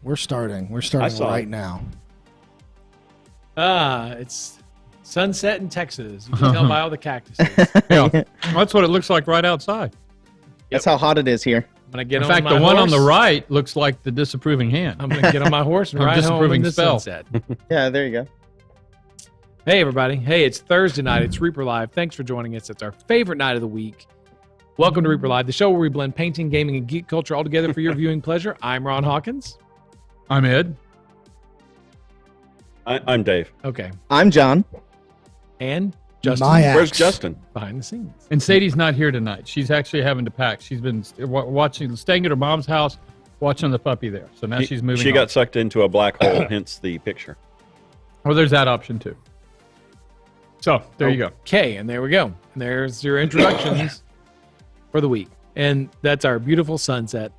We're starting right now. It's sunset in Texas. You can tell by all the cactuses. Yeah, that's what it looks like right outside. That's how hot it is here. I'm gonna get In on fact, my the one on horse. the right looks like the disapproving hand. I'm gonna get on my horse and Or ride home in disapproving the spell. sunset. Yeah, there you go. Hey everybody. Hey, it's Thursday night. It's Reaper Live. Thanks for joining us. It's our favorite night of the week. Welcome to Reaper Live, the show where we blend painting, gaming, and geek culture all together for your viewing pleasure. I'm Ron Hawkins. I'm Ed. I'm Dave. Okay. I'm John. And Justin My axe. Where's Justin? behind the scenes. And Sadie's not here tonight. She's actually having to pack. She's been staying at her mom's house, watching the puppy there. So now she's moving She on. got sucked into a black hole, hence the picture. Well, there's that option too. So there you go. Okay, and there we go. And there's your introductions for the week. And that's our beautiful sunset.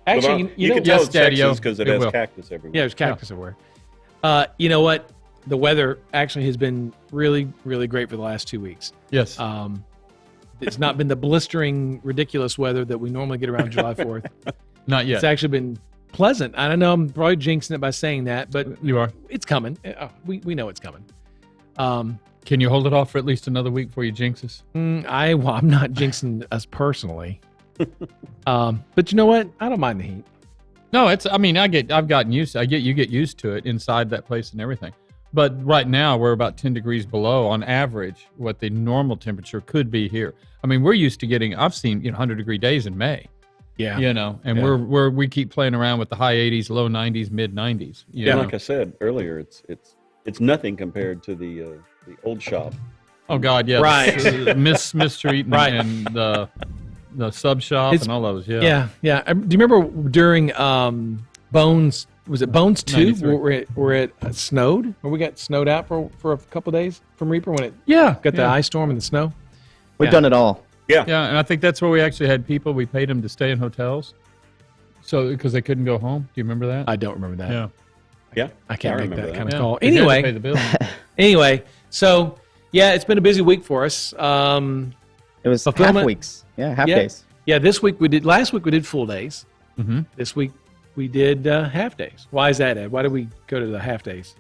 Actually, you know, can tell yes, it's Daddy-o, Texas because it it has will. cactus everywhere. yeah, there's cactus everywhere. You know what? The weather actually has been really, really great for the last 2 weeks. Yes. It's not been the blistering, ridiculous weather that we normally get around July 4th. Not yet. It's actually been pleasant. I don't know. I'm probably jinxing it by saying that, but You are. it's coming. We know it's coming. Can you hold it off for at least another week before you jinx us? I'm not jinxing us personally. But you know what? I don't mind the heat. No, I've gotten used to you get used to it inside that place and everything. But right now we're about 10 degrees below on average what the normal temperature could be here. I mean, we're used to getting, I've seen 100-degree days in May. Yeah. And Yeah. we keep playing around with the high 80s, low 90s, mid 90s. Yeah, like I said earlier, it's nothing compared to the old shop. Oh God, yeah. Right. Miss Street and, Right. and the sub shop and all those. Yeah. Yeah. Do you remember during Bones? Was it Bones 2? 93. Where it snowed? Or we got snowed out for a couple days from Reaper when it got the ice storm and the snow? We've done it all. Yeah. Yeah, and I think that's where we actually had people. We paid them to stay in hotels, so because they couldn't go home. Do you remember that? I don't remember that. Yeah. Yeah. I can't make remember that kind of Yeah, call. 'cause you had to pay Anyway, the bill. anyway, so yeah, it's been a busy week for us. It was half Fulfillment. weeks. Yeah, half Yeah. days. Yeah, last week we did full days. Mhm. This week we did half days. Why is that, Ed? Why did we go to the half days?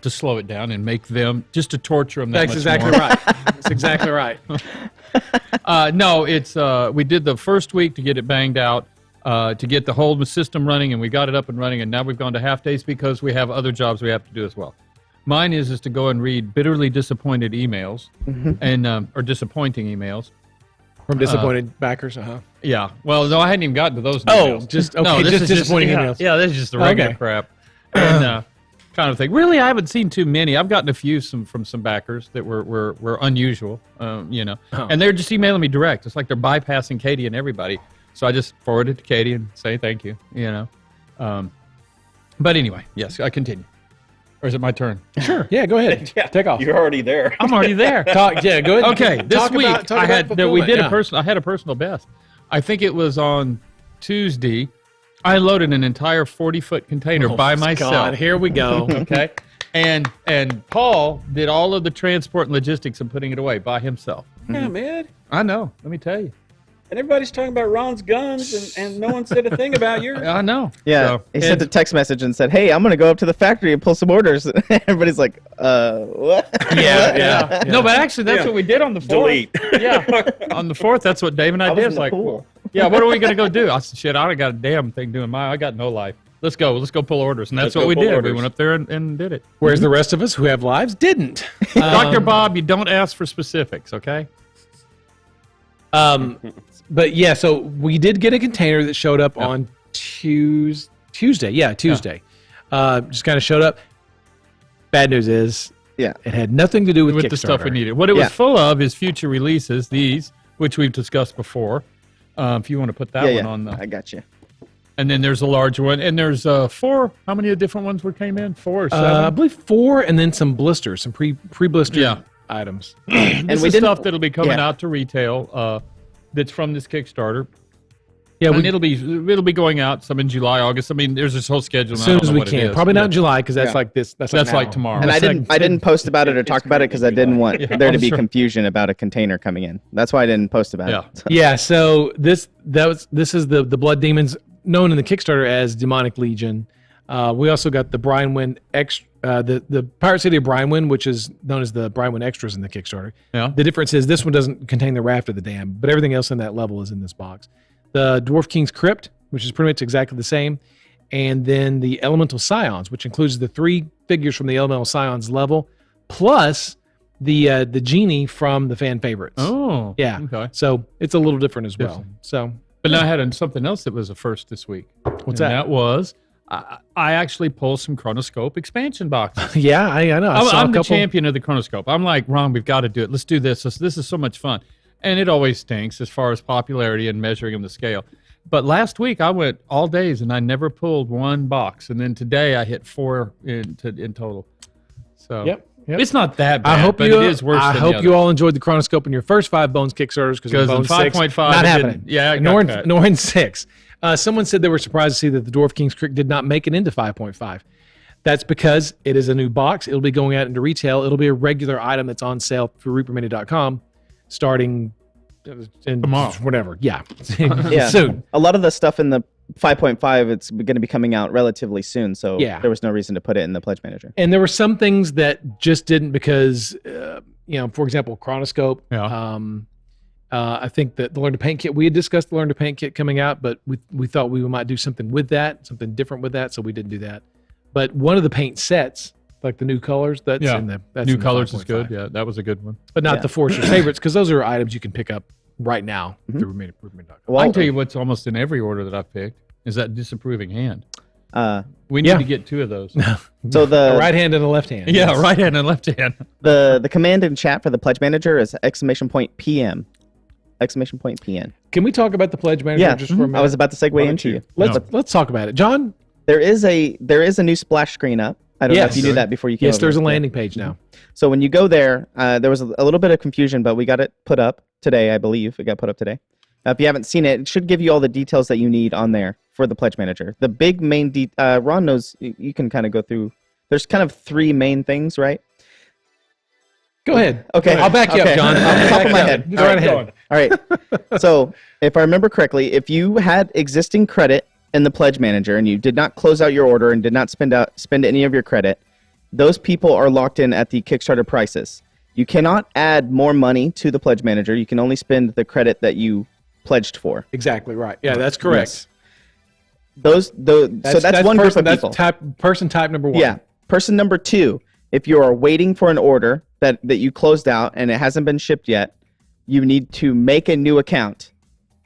To slow it down and make them just to torture them. That That's much exactly more. right. That's exactly right. No, it's we did the first week to get it banged out, to get the whole system running, and we got it up and running, and now we've gone to half days because we have other jobs we have to do as well. Mine is to go and read bitterly disappointed emails and or disappointing emails. From disappointed backers, Yeah. Well, no, I hadn't even gotten to those Oh, emails. just No, okay, this just is disappointing yeah, emails. Yeah, this is just the regular Okay. crap. And kind of thing. Really, I haven't seen too many. I've gotten a few from some backers that were unusual, and they're just emailing me direct. It's like they're bypassing Katie and everybody. So I just forward it to Katie and say thank you, But anyway, yes, I continue. Or is it my turn? Sure. Yeah, go ahead. Yeah. Take off. You're already there. I'm already there. Talk. Yeah, go ahead. Okay, this Talk week about I had fulfillment. we did Yeah. I had a personal best. I think it was on Tuesday. I loaded an entire 40-foot container by myself. God, here we go. Okay, and Paul did all of the transport and logistics and putting it away by himself. Yeah, man. I know. Let me tell you. And everybody's talking about Ron's guns, and no one said a thing about yours. I know. Yeah. So, He sent a text message and said, "Hey, I'm going to go up to the factory and pull some orders." Everybody's like, what? Yeah. No, but actually, that's Yeah. what we did on the 4th. Delete. Yeah, on the 4th, that's what Dave and I was did. in It's the like, pool. yeah, what are we gonna go do? I said, shit, I don't got a damn thing doing mine. I got no life. Let's go pull orders, and that's Let's what go we pull did. We orders. went up there and did it. Whereas the rest of us who have lives didn't. Dr. Bob, you don't ask for specifics, okay? But yeah, so we did get a container that showed up on Tuesday. Yeah, Tuesday. Just kind of showed up. Bad news is, Yeah. it had nothing to do with With Kickstarter. the stuff we needed. What it was Yeah. full of is future releases, these, which we've discussed before. If you want to put that Yeah, one yeah. on the, I got you. and then there's a larger one, and there's 4. How many different ones came in? 4 or 7? I believe 4, and then some blisters, some pre-blistered Yeah. items. This we is didn't- stuff that'll be coming yeah. out to retail. That's from this Kickstarter. Yeah, And we, it'll be going out some in July, August. I mean, there's this whole schedule. as and I soon don't as know we what it can. is, Probably not in but July because that's Yeah. like this. That's That's like now. tomorrow. And I didn't post about it or talk about it because I didn't want there to be sure. confusion about a container coming in. That's why I didn't post about Yeah. it. Yeah, so this is the Blood Demons known in the Kickstarter as Demonic Legion. We also got the Brinewind the Pirate City of Brinewind, which is known as the Brinewind Extras in the Kickstarter. Yeah. The difference is this one doesn't contain the Raft of the Damned, but everything else in that level is in this box. The Dwarf King's Crypt, which is pretty much exactly the same, and then the Elemental Scions, which includes the 3 figures from the Elemental Scions level, plus the genie from the fan favorites. Oh, yeah. Okay. So it's a little different as well. Different. So, But now I had something else that was a first this week. What's And that? That was I actually pulled some Chronoscope expansion boxes. yeah, I know. I saw I'm a the couple. champion of the Chronoscope. I'm like, Ron, we've got to do it. Let's do this. This is so much fun. And it always stinks as far as popularity and measuring them to scale. But last week I went all days and I never pulled one box. And then today I hit 4 in total. So Yep. it's not that bad, I hope but you. it is worse I than hope the you other. all enjoyed the Chronoscope in your first 5 Bones Kickstarters because in Bones 5.5 not it happening. didn't. Yeah, it got nor cut. nor in 6. Someone said they were surprised to see that the Dwarf King's Crypt did not make it into 5.5. That's because it is a new box. It'll be going out into retail. It'll be a regular item that's on sale through ReaperMini.com starting in Tomorrow. Whatever. Yeah. Yeah. Soon. A lot of the stuff in the 5.5, it's going to be coming out relatively soon, so Yeah. there was no reason to put it in the Pledge Manager. And there were some things that just didn't because, for example, Chronoscope. Yeah. I think that the Learn to Paint kit, we had discussed the Learn to Paint kit coming out, but we thought we might do something with that, something different with that, so we didn't do that. But one of the paint sets, like the new colors, that's in the that's New in the colors is 5.5. good. Yeah, that was a good one. But not Yeah. the Forcer's favorites, because those are items you can pick up right now through ReaperMini.com. Well, I can tell you what's almost in every order that I've picked is that disapproving hand. We need Yeah. to get 2 of those. so A the right hand and a left hand. Yeah, yes. right hand and left hand. the command in chat for the Pledge Manager is !PM. !PN. Can we talk about the Pledge Manager Yeah, just for a minute? I was about to segue don't into you? you. Let's talk about it. John? There is a new splash screen up. I don't know if Yes. you knew that before you came Yes, over. there's a Yeah. landing page now. So when you go there, there was a little bit of confusion, but we got it put up today, I believe. It got put up today. If you haven't seen it, it should give you all the details that you need on there for the Pledge Manager. The big main Ron knows, you can kind of go through. There's kind of 3 main things, right? Go ahead. Okay. I'll back you up, Okay. John. Off the I'll top back of you my up. head. Go right ahead. All right. So if I remember correctly, if you had existing credit in the Pledge Manager and you did not close out your order and did not spend any of your credit, those people are locked in at the Kickstarter prices. You cannot add more money to the Pledge Manager. You can only spend the credit that you pledged for. Exactly right. Yeah, that's correct. Yes. So that's one group of people. That's person type number 1. Yeah. Person number 2, if you are waiting for an order that you closed out and it hasn't been shipped yet, you need to make a new account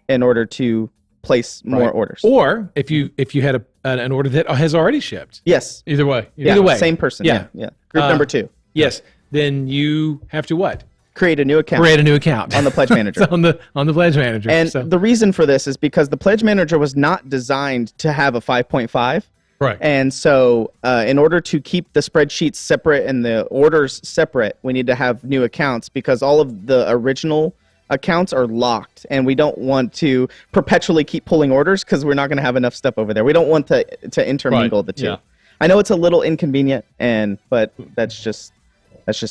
in order to place more Right. orders. Or if you had an order that has already shipped. Yes. Either way. Either way. Same person. Yeah. Yeah. Group number 2. Yes. Then you have to what? Create a new account Create a new account on the Pledge Manager. on the Pledge Manager. And So- the reason for this is because the Pledge Manager was not designed to have a 5.5. Right. And so in order to keep the spreadsheets separate and the orders separate, we need to have new accounts because all of the original accounts are locked and we don't want to perpetually keep pulling orders because we're not going to have enough stuff over there. We don't want to intermingle the two. Yeah. I know it's a little inconvenient, but that's just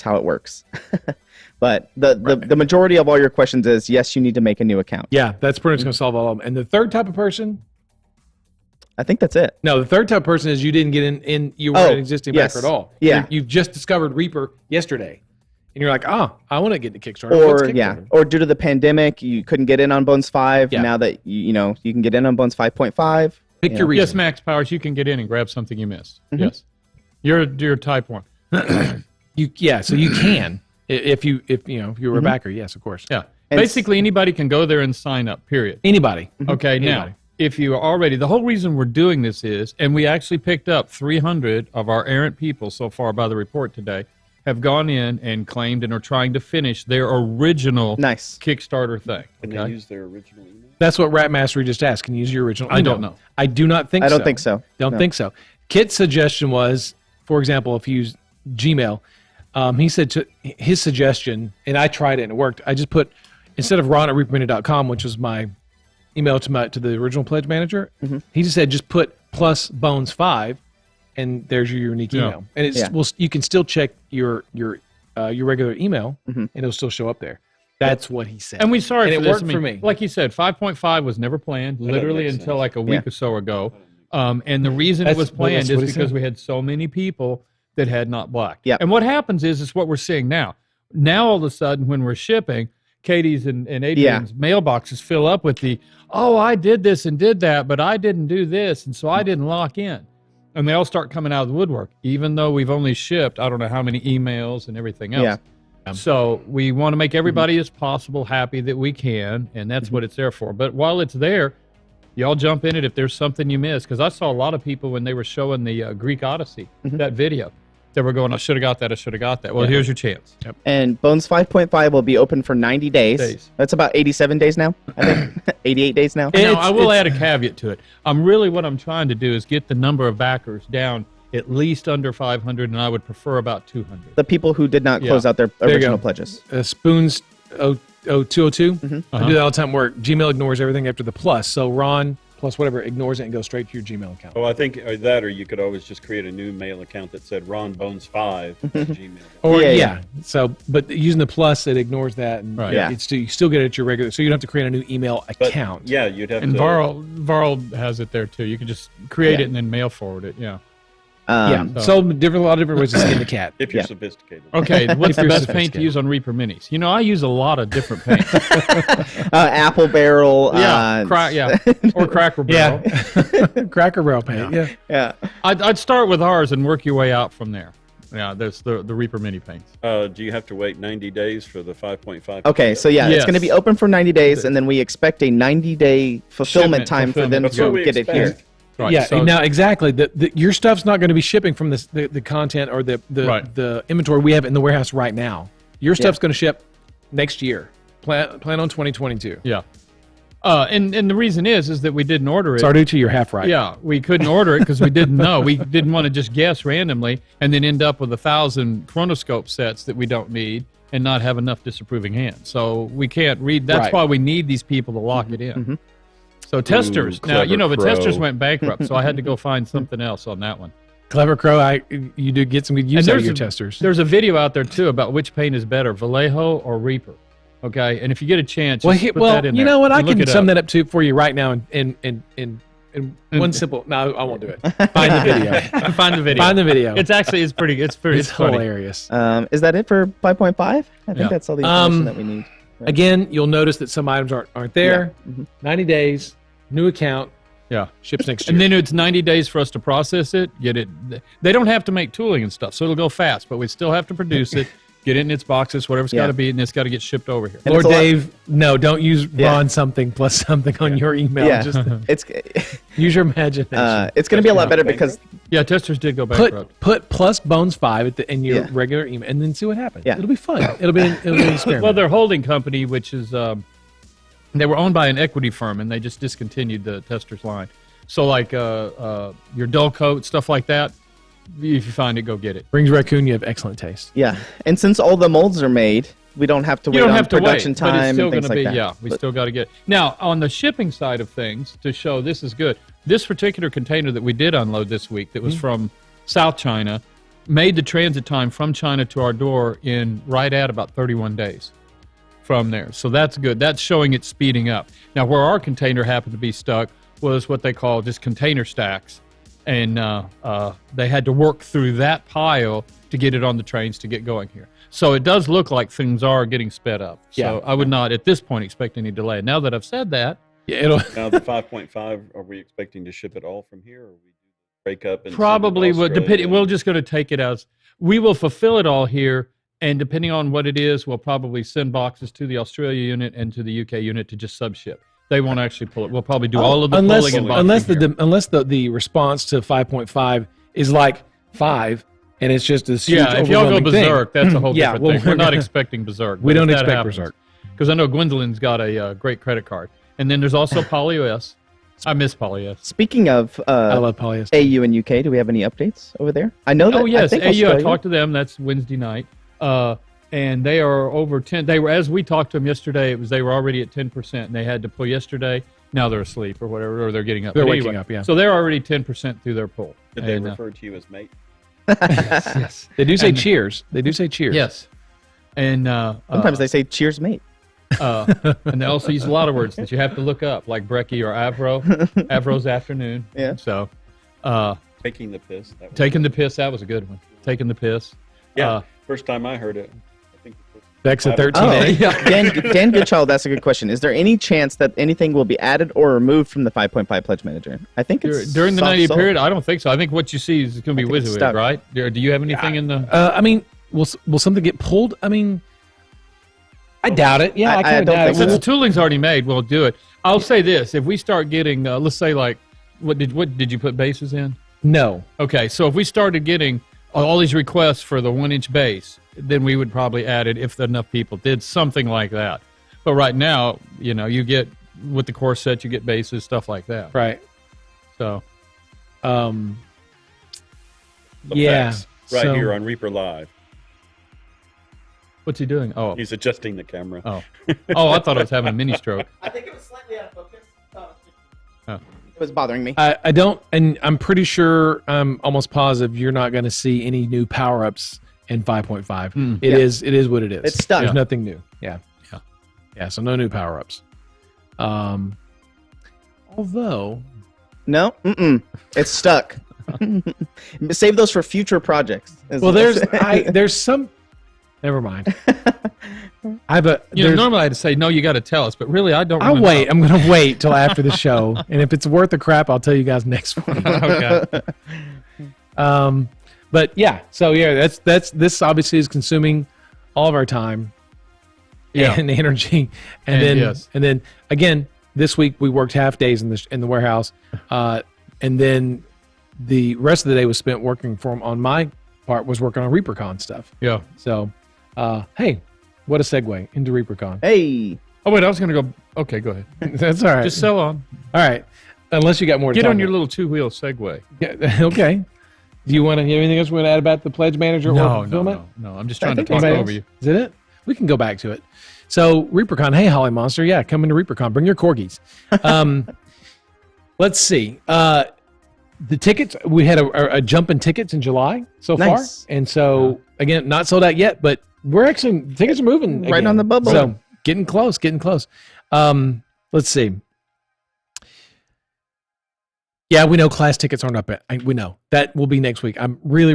how it works. But the majority of all your questions is yes, you need to make a new account. yeah, that's pretty much going to solve all of them. And the third type of person, I think that's it. no, the third type of person is you didn't get in you weren't an existing yes. backer at all. Yeah. You've just discovered Reaper yesterday. And you're like, I want to get to Kickstarter. What's Or Kickstarter? or due to the pandemic, you couldn't get in on Bones 5. Yeah. Now that you can get in on Bones 5.5. Pick your Yes, reason. Max Powers, you can get in and grab something you missed. Mhm. Yes. You're type 1. So you can if you're a backer. Yes, of course. Yeah. And Basically, anybody can go there and sign up, period. Anybody. Okay, now, Anybody. if you are already, the whole reason we're doing this is, and we actually picked up 300 of our errant people so far by the report today, have gone in and claimed and are trying to finish their original Nice. Kickstarter thing. Can they Okay? use their original email? That's what Rat Mastery just asked. Can you use your original? I don't know. I do not think so. I don't think so. Don't No. think so. Kit's suggestion was, for example, if you use Gmail, he said his suggestion, and I tried it and it worked. I just put, instead of Ron at ReaperMini.com, which was my email to the original Pledge Manager, he just said just put plus Bones 5, and there's your unique Yeah. email. And it's Yeah. you can still check your regular email, and it'll still show up there. That's what he said. And we sorry And for it this. worked for me. Like you said, 5.5 was never planned, literally make until sense. like a week or so ago. And the reason it was That's planned what is he because said. we had so many people that had not blacked. Yep. And what happens is what we're seeing now. Now all of a sudden, when we're shipping, Katie's and Adrian's mailboxes fill up with I did this and did that, but I didn't do this, and so I didn't lock in. And they all start coming out of the woodwork, even though we've only shipped, I don't know how many emails and everything else. Yeah. So we want to make everybody as possible happy that we can, and that's what it's there for. But while it's there, y'all jump in it if there's something you missed. Because I saw a lot of people when they were showing the Greek Odyssey, that video, they were going, I should have got that, I should have got that. Well, here's your chance. And Bones 5.5 will be open for 90 days. That's about 87 days now, I think. 88 days now. Now, I will add a caveat to it. What I'm trying to do is get the number of backers down at least under 500, and I would prefer about 200. The people who did not close out their you original go. pledges. Spoons 0202. I do that all the time. Work. Gmail ignores everything after the plus. So Ron plus whatever ignores it and goes straight to your Gmail account. Oh, I think that, or you could always just create a new mail account that said Ron Bones 5 at Gmail. Or Yeah. So, but using the plus, it ignores that, and Right. Yeah. you still get it at your regular. So you don't have to create a new email But, account. yeah, you'd have And to. Varl has it there too. You can just create it and then mail forward it. Yeah. So a lot of different ways to skin the cat. if you're Yeah. Okay. sophisticated. What's the you're best paint to sophisticated. use on Reaper Minis? I use a lot of different paints. Apple Barrel. Or Cracker Barrel. Cracker Barrel paint. Yeah. Yeah. I'd start with ours and work your way out from there. Yeah, there's the Reaper Mini paints. Do you have to wait 90 days for the 5.5? Okay, so it's Yes. going to be open for 90 days, and then we expect a 90-day fulfillment Shipment, time for them That's what to we get it expect. here. Right, Yeah. so- Now, exactly. Your stuff's not going to be shipping from the content or Right. the inventory we have in the warehouse right now. Your stuff's going to ship next year. Plan on 2022. Yeah. And the reason is that we didn't order it. Sarducci, you're half right. Yeah, we couldn't order it because we didn't know. We didn't want to just guess randomly and then end up with 1,000 chronoscope sets that we don't need and not have enough disapproving hands. So we can't read. That's Right. why we need these people to lock it in. So testers. Now, clever the testers crow. went bankrupt, so I had to go find something else on that one. Clever Crow, you do get some good use And out of there's your a- testers. There's a video out there, too, about which paint is better, Vallejo or Reaper. Okay? And if you get a chance, Well, just put that in you there know what? I and look can it sum up. that up for you right now in one simple. No, I won't do it. Find the video. Find the video. Find the video. It's actually, it's pretty, it's funny. hilarious. Is that it for 5.5? I think Yeah. that's all the information that we need. Right. Again, you'll notice that some items aren't there. 90 days, new account, Yeah. ships next year. And then it's 90 days for us to process it, get it. They don't have to make tooling and stuff, so it'll go fast, but we still have to produce it, get it in its boxes, whatever's got to be, and it's got to get shipped over here. And Lord it's a lot- Dave, no, don't use Ron something plus something on your email. Yeah, Just it's use your imagination. it's going to be a lot better because Yeah, testers did go bankrupt. Put plus Bones 5 in your Yeah. regular email, and then see what happens. Yeah. It'll be fun. It'll be an experiment. Well, their holding company, which is, they were owned by an equity firm, and they just discontinued the testers line. So, like your dull coat, stuff like that, if you find it, go get it. Brings Raccoon, you have excellent taste. and since all the molds are made, we don't have to wait You don't on have to production wait, but it's time still and things gonna like be, that. yeah, we But- still got to get it. Now, on the shipping side of things, to show this is good, this particular container that we did unload this week that was from South China made the transit time from China to our door in right at about 31 days from there. So that's good. That's showing it speeding up. Now, where our container happened to be stuck was what they call just container stacks. And they had to work through that pile to get it on the trains to get going here. So it does look like things are getting sped up. So I would not, at this point, expect any delay. Now that I've said that, Yeah, it'll. Now the 5.5, are we expecting to ship it all from here, or we break up and probably send it would to depend. Australia? We're just going to take it as we will fulfill it all here, and depending on what it is, we'll probably send boxes to the Australia unit and to the UK unit to just subship. They won't actually pull it. We'll probably do all of the pulling and boxing here. unless the response to 5.5 is like 5 and it's just this huge Yeah, if y'all go overwhelming thing. berserk, that's a whole Yeah, different well, thing. we're We're not gonna- expecting berserk. We don't expect berserk. Because I know Gwendolyn's got a great credit card. And then there's also PolyOS. I miss PolyOS. Speaking of I love polyester. AU and UK, do we have any updates over there? I know that. Oh, yes. I think AU, I Australia- talked to them. That's Wednesday night. And they are over 10. They were, as we talked to them yesterday, they were already at 10%. And they had to pull yesterday. Now they're asleep or whatever, or they're getting up. They're But waking up, yeah. So they're already 10% through their pull. Did they And, refer to you as mate? yes. They do say And- cheers. They do say cheers. Yes. And Sometimes they say cheers, mate. And they also use a lot of words that you have to look up, like brekkie or avro. Avro's afternoon. Yeah. So, Taking the piss. taking the piss, that was a good one. Taking the piss. Yeah. First time I heard it. I think it was Beck's at Bible- 13A. Dan Goodchild, that's a good question. Is there any chance that anything will be added or removed from the 5.5 Pledge Manager? I think it's During the soft 90 sold. period, I don't think so. I think what you see is going to be I think it's WYSIWYG, stuck. right? Do you have anything in the... I mean, will something get pulled? I mean, I doubt it. Yeah, I I kind of don't doubt think it. Since so. the tooling's already made, we'll do it. I'll say this: if we start getting, let's say, like, what did you put bases in? No. Okay, so if we started getting all these requests for the 1-inch base, then we would probably add it if enough people did something like that. But right now, you get with the core set, you get bases, stuff like that. Right. So the Yeah. facts right so- here on Reaper Live. what's he doing? Oh, He's adjusting the camera. oh, I thought I was having a mini stroke. I think it was slightly out of focus. Oh. It was bothering me. I don't, and I'm pretty sure, I'm almost positive you're not going to see any new power ups in 5.5. It is what it is. It's stuck. There's Yeah. nothing new. Yeah. Yeah. Yeah. So no new power ups. Although, No, it's stuck. Save those for future projects. well, there's some. Never mind. I have a. there's- Normally I'd say no, you got to tell us, but really I don't. I'll wanna wait. know. I'm going to wait till after the show, and if it's worth the crap, I'll tell you guys next week. Okay. But yeah, so yeah, this obviously is consuming all of our time, Yeah. and energy, and then again this week we worked half days in the warehouse, and then the rest of the day was spent working on my part was working on ReaperCon stuff. Yeah. So, hey, what a segue into ReaperCon. Hey, Oh wait, I was going to go. Okay, go ahead. That's all right. Just sell on. all right, unless you got more to Get talk on your about. little 2-wheel Segway. Yeah, okay. Do you want to have anything else we want to add about the pledge manager or fulfillment? No. I'm just trying to think talk Anybody over else? you. Is that it? We can go back to it. So ReaperCon, hey Holly Monster, yeah, come into ReaperCon. Bring your corgis. Let's see. The tickets, we had a jump in tickets in July so far, Nice. and so again, not sold out yet, but we're actually tickets are moving Right again. on the bubble. So getting close. Let's see. Yeah, we know class tickets aren't up yet. We know that will be next week. I'm really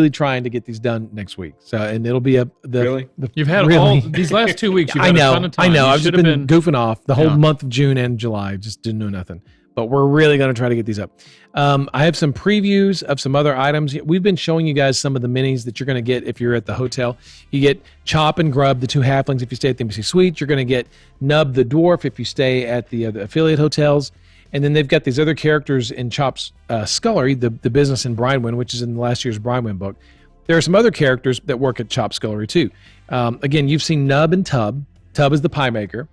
trying to get these done next week. So, and it'll be Really? You've had Really? all these last 2 weeks. You've I had know, a ton of time. I know. You I've just should have been goofing off the whole Yeah. month of June and July. Just didn't do nothing. But we're really going to try to get these up. I have some previews of some other items. We've been showing you guys some of the minis that you're going to get if you're at the hotel. You get Chop and Grub, the two halflings, if you stay at the Embassy Suites. You're going to get Nub the dwarf if you stay at the affiliate hotels. And then they've got these other characters in Chop's Scullery, the business in Brinewind, which is in last year's Brinewind book. There are some other characters that work at Chop's Scullery too. Again, you've seen Nub and Tub. Tub is the pie maker.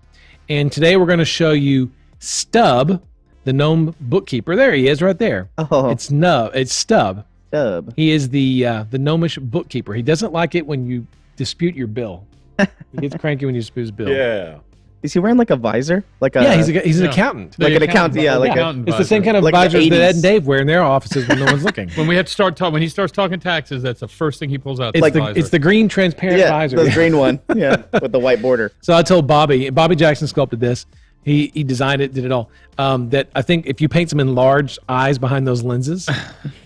And today we're going to show you Stub, the gnome bookkeeper. There he is right there. Oh, It's Nub. It's Stub. Stub. He is the gnomish bookkeeper. He doesn't like it when you dispute your bill. He gets cranky when you dispute his bill. Yeah. Is he wearing like a visor? Like a Yeah, he's an Yeah. accountant. Like an accountant, yeah, like a- accountant It's the same kind of Like the visors that Ed 80s. and Dave wear in their offices when no one's looking. When we have to start talking, when he starts talking taxes, that's the first thing he pulls out. It's the green transparent yeah, visor. the green one. Yeah, with the white border. So I told Bobby Jackson sculpted this. He designed it, did it all. That I think if you paint some enlarged eyes behind those lenses,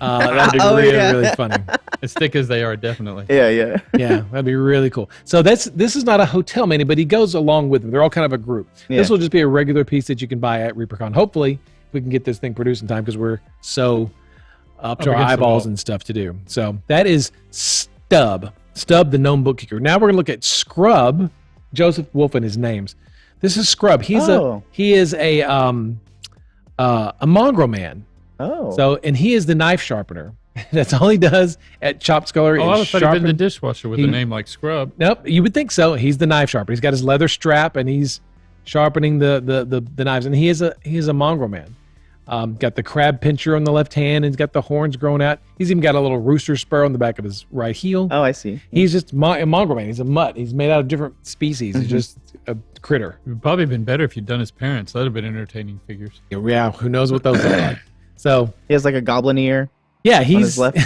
that'd be Oh, really, yeah. really funny. as thick as they are, definitely. Yeah, yeah. Yeah, that'd be really cool. So this is not a hotel mini, but he goes along with them. They're all kind of a group. Yeah. This will just be a regular piece that you can buy at ReaperCon. Hopefully, we can get this thing produced in time because we're so up to our against the eyeballs wall. and stuff to do. So that is Stub the gnome bookkeeper. Now we're gonna look at Scrub. Joseph Wolf and his names. This is Scrub. He is a mongrel man. Oh. So and he is the knife sharpener. That's all he does at Chop Scullery. Oh, I is thought he'd been the sharpen- dishwasher with He- a name like Scrub. Nope, you would think so. He's the knife sharpener. He's got his leather strap and he's sharpening the knives. And he is a mongrel man. Got the crab pincher on the left hand and he's got the horns growing out. He's even got a little rooster spur on the back of his right heel. Oh, I see. He's just a mongrel man. He's a mutt. He's made out of different species. He's just a critter. It would probably been better if you'd done his parents. That'd have been entertaining figures. Yeah, who knows what those look like. So He has like a goblin ear. yeah, his he's left.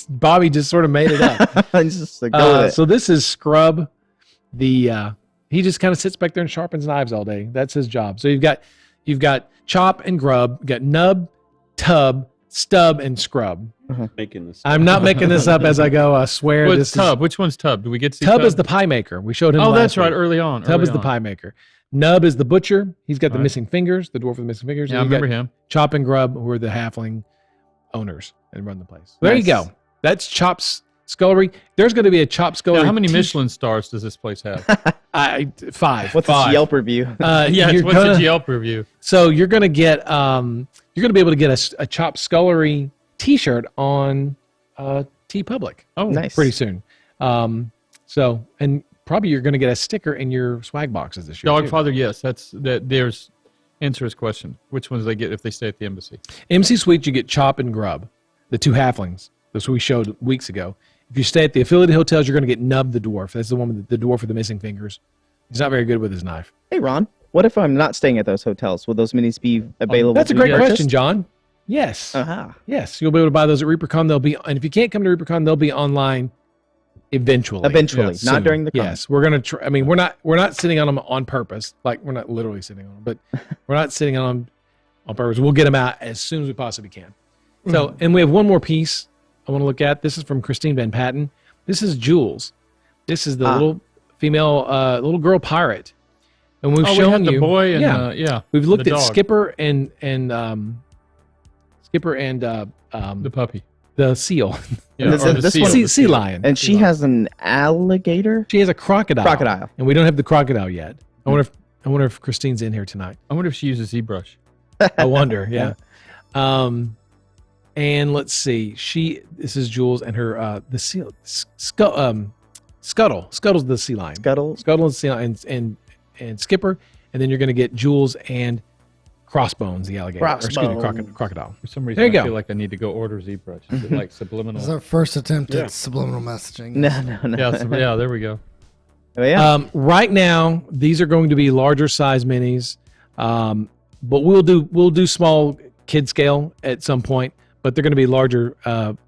Bobby just sort of made it up. He's just like, go with it. So this is Scrub, the He just kind of sits back there and sharpens knives all day. That's his job. So you've got chop and grub, you've got nub, tub, stub, and scrub. Making this. I'm not making this up as I go. I swear. What's Tub? Which one's Tub? Do we get to see Tub is the pie maker. We showed him. Oh, last that's right. week. Early on. Tub is the pie maker. Nub is the butcher. He's got the Right. missing fingers, the dwarf with the missing fingers. Yeah, I And you remember got him. Chop and Grub, who are the halfling owners and run the place. There you Nice. go. That's Chop's Scullery. There's going to be a Chop Scullery. How many t- Michelin stars does this place have? 5. What's Five. its Yelp review? Yeah, you're what's gonna- the Yelp review? So you're going to get you're going to be able to get a Chop Scullery T-shirt on TeePublic Oh, Nice. pretty soon. So and probably you're going to get a sticker in your swag boxes this year. too. Dogfather, yes. There's answer his question. Which ones they get if they stay at the embassy? MC Suite, you get Chop and Grub, the two halflings. That's what we showed weeks ago. If you stay at the affiliated hotels, you're going to get Nub the dwarf. That's the one with the dwarf with the missing fingers. He's not very good with his knife. Hey, Ron, what if I'm not staying at those hotels? Will those minis be available? That's a to be great purchased? question, John. Yes. Uh-huh. Yes, you'll be able to buy those at ReaperCon. They'll be, and if you can't come to ReaperCon, they'll be online eventually. Eventually, Yeah, not soon. during the con. Yes, we're gonna. I mean, we're not sitting on them on purpose. Like we're not literally sitting on them, but we're not sitting on them on purpose. We'll get them out as soon as we possibly can. So, and we have one more piece I want to look at. This is from Christine Van Patten. This is Jules. This is the little female, little girl pirate, and we've Oh, we shown had the you. boy and yeah, yeah, we've looked the at dog. Skipper and the puppy. the seal, Yeah, this- or the this seal. one- sea, The sea seal. lion, And she has an alligator? she has a crocodile. Crocodile. And we don't have the crocodile yet. I wonder if Christine's in here tonight. I wonder if she uses ZBrush. I wonder. Yeah. And let's see. This is Jules and her the seal Scuttle. Scuttle's the sea lion. Scuttle? Scuttle and sea lion and Skipper, and then you're going to get Jules and Crossbones, the alligator. Or, excuse me, Crossbones. crocodile. For some reason, There you I go. feel like I need to go order ZBrush. Is it like subliminal? It's our first attempt Yeah. at subliminal messaging. No. yeah, there we go. Oh, yeah. Right now, these are going to be larger size minis, but we'll do small kid scale at some point. But they're going to be larger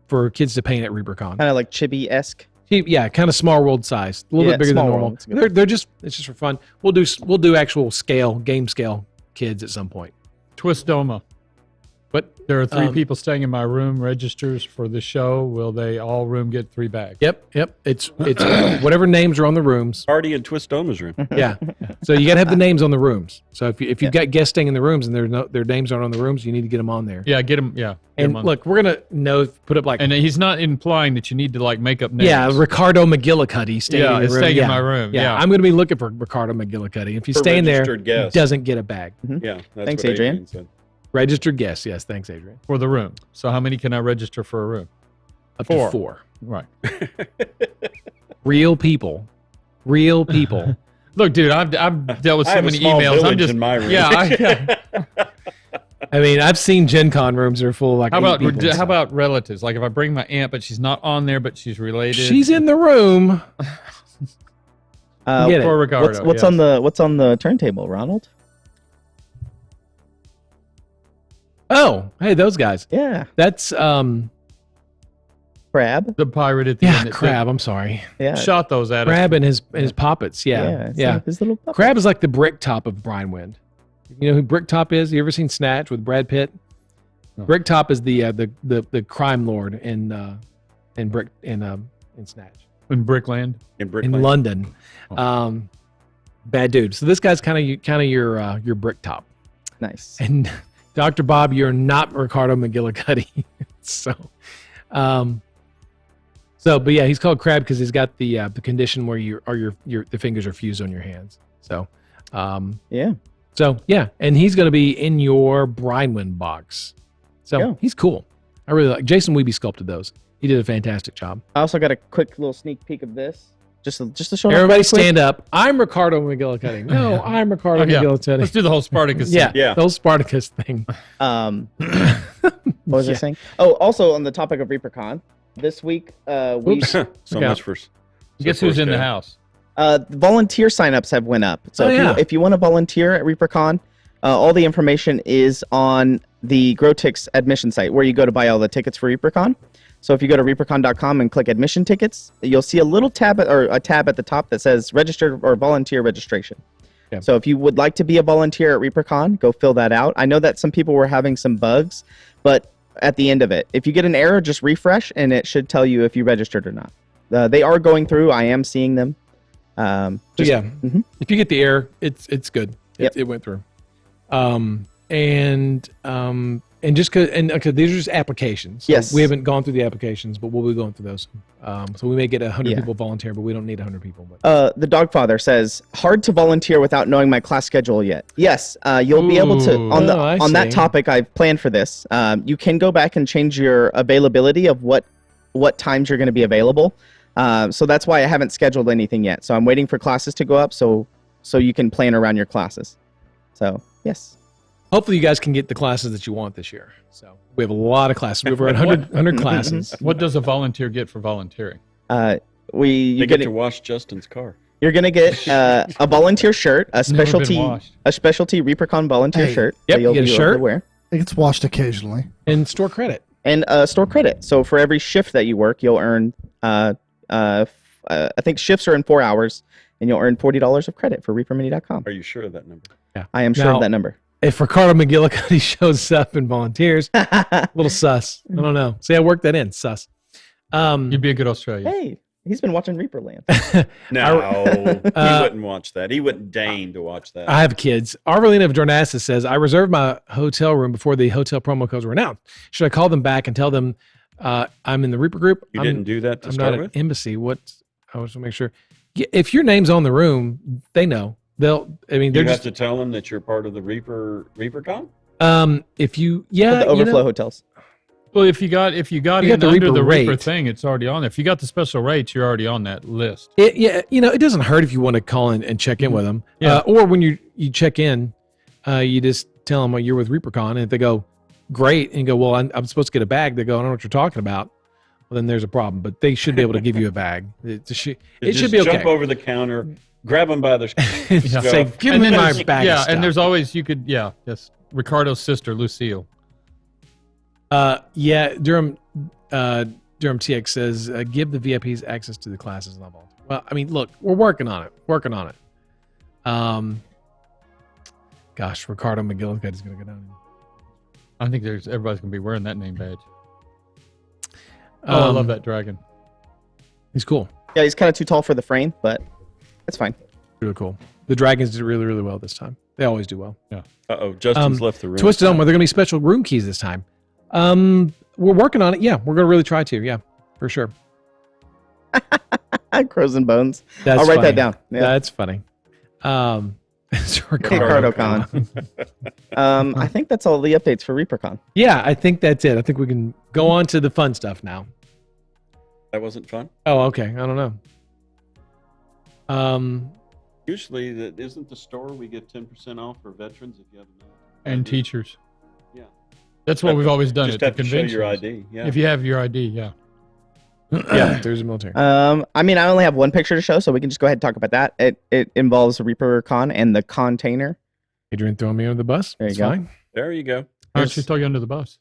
for kids to paint at ReaperCon. Kind of like Chibi-esque. Yeah, kind of small world size, a little Yeah, bit bigger than small normal. world. It's good. They're just it's just for fun. We'll do actual scale, game scale kids at some point. Twistoma. But There are 3 people staying in my room. Registers for the show. Will they all room get 3 bags? yep. It's whatever names are on the rooms. Party in Twistoma's room. Yeah. So you got to have the names on the rooms. So if you've got guests staying in the rooms and their names aren't on the rooms, you need to get them on there. Yeah, get them. Yeah. Get 'em And on. look, we're gonna put up like And he's not implying that you need to like make up names. yeah, Ricardo McGillicuddy staying Yeah, in it's your room. staying in my room, yeah. I'm going to be looking for Ricardo McGillicuddy. If you For stay in there, registered guests. he doesn't get a bag. Yeah, that's Thanks, what Adrian. said. Registered guest. Yes, thanks, Adrian. For the room. So how many can I register for a room? Up 4. to 4. Right. Real people. Real people. Look, dude, I've dealt with I so have a many small emails. I'm village just in my room. Yeah. I mean, I've seen Gen Con rooms that are full of like How 8 about people and how stuff. about relatives? Like if I bring my aunt, but she's not on there, but she's related. She's in the room. Get it. For Ricardo. What's on the turntable, Ronald? Oh, hey, those guys. Yeah. That's Crab. the pirate at the yeah, end? Crab. I'm sorry. Yeah. Shot those at us. Crab and his poppets. Yeah. it's Yeah. like his little puppet. Crab is like the brick top of Brian Wind. You know who Brick Top is? You ever seen Snatch with Brad Pitt? No. Brick Top is the crime lord in Snatch in Brickland. In in Brickland. London. Oh. Bad dude. So this guy's kind of your Brick Top. Nice. And Dr. Bob, you're not Ricardo McGillicuddy. But yeah, he's called Crab because he's got the condition where the fingers are fused on your hands. So Yeah. and he's going to be in your Brinewind box. So Yeah. he's cool. I really like Jason Weeby sculpted those. He did a fantastic job. I also got a quick little sneak peek of this. Just to show Everybody off real quick. stand up. I'm Ricardo McGillicuddy. No, I'm Ricardo Yeah. McGillicuddy. Let's do the whole Spartacus. Yeah, Yeah. the whole Spartacus thing. What was I Yeah. saying? Oh, also on the topic of ReaperCon, this week we Oops. so Yeah. much for. Guess who's in the house? volunteer signups have went up. So Oh, yeah. if you want to volunteer at ReaperCon, all the information is on the Grotix admission site where you go to buy all the tickets for ReaperCon. So if you go to reapercon.com and click admission tickets, you'll see a little tab or a tab at the top that says register or volunteer registration. Yeah. So if you would like to be a volunteer at ReaperCon, go fill that out. I know that some people were having some bugs, but at the end of it, if you get an error, just refresh and it should tell you if you registered or not. They are going through. I am seeing them. If you get the error, it's good. It went through. And just because, okay, these are just applications. So Yes. we haven't gone through the applications, but we'll be going through those. So we may get 100 Yeah. people volunteer, but we don't need 100 people. But The Dogfather says, hard to volunteer without knowing my class schedule yet. Yes, you'll be able to, Ooh. on I that see. topic I've planned for this, you can go back and change your availability of what times you're going to be available. So that's why I haven't scheduled anything yet. So I'm waiting for classes to go up so you can plan around your classes. So, yes. hopefully you guys can get the classes that you want this year. So we have a lot of classes. We have over 100 classes. What does a volunteer get for volunteering? They get to wash Justin's car. You're gonna get a volunteer shirt, a Never been specialty washed. ReaperCon volunteer Hey. shirt. Yep, that you'll you get a be able shirt. to wear. It gets washed occasionally. And store credit. And store credit. So for every shift that you work, you'll earn. I think shifts are in 4 hours, and you'll earn $40 of credit for ReaperMini.com. Are you sure of that number? I am sure Now- of that number. If Ricardo McGillicuddy shows up and volunteers, a little sus. I don't know. See, I worked that in. Sus. You'd be a good Australian. Hey, he's been watching Reaperland. No, he wouldn't watch that. He wouldn't deign to watch that. I have kids. Arvelina of Jornassus says, I reserved my hotel room before the hotel promo codes were announced. Should I call them back and tell them I'm in the Reaper group? You I'm, didn't do that to I'm start not with? an embassy. I was to make sure. Yeah, if your name's on the room, they know. They're You just have to tell them that you're part of the ReaperCon? if you The overflow hotels. Well, if you got You in got the under Reaper the Reaper rate. thing, it's already on there. If you got the special rates, you're already on that list. it doesn't hurt if you want to call in and check in with them. Yeah. Or when you check in, you just tell them you're with ReaperCon, and if they go, great, and you go, well, I'm supposed to get a bag. They go, I don't know what you're talking about. Well, then there's a problem. But they should be able to give you a bag. It should Just be okay. jump over the counter, grab them by their Say, give And me then my there's- bag. Yeah, of and there's stuff. always yes, Ricardo's sister Lucille. Durham TX says, give the VIPs access to the classes and all. Well, I mean, look, we're working on it. Gosh, Ricardo McGillicuddy is going to go down. I think everybody's gonna be wearing that name badge. I love that dragon. He's cool. Yeah, he's kind of too tall for the frame, but it's fine. Really cool. The Dragons did really, really well this time. They always do well. Uh-oh, Justin's left the room. Twisted Elm, are there going to be special room keys this time? We're working on it. Yeah, we're going to really try to. Yeah, for sure. Crows and bones. That's I'll write funny. that down. Yeah. That's funny. It's Ricardo Con. I think that's all the updates for ReaperCon. Yeah, I think that's it. I think we can go on to the fun stuff now. That wasn't fun? Oh, okay. I don't know. Usually, isn't the store we get 10% off for veterans if you have enough? And teachers. Yeah. That's what we've always done Just at have the to show conventions. your ID. Yeah. If you have your ID, yeah. Yeah, there's a military. I mean, I only have one picture to show, so we can just go ahead and talk about that. It involves ReaperCon and the container. Adrian throwing me under the bus. There you It's go. fine. There you go. Why don't you throw you under the bus?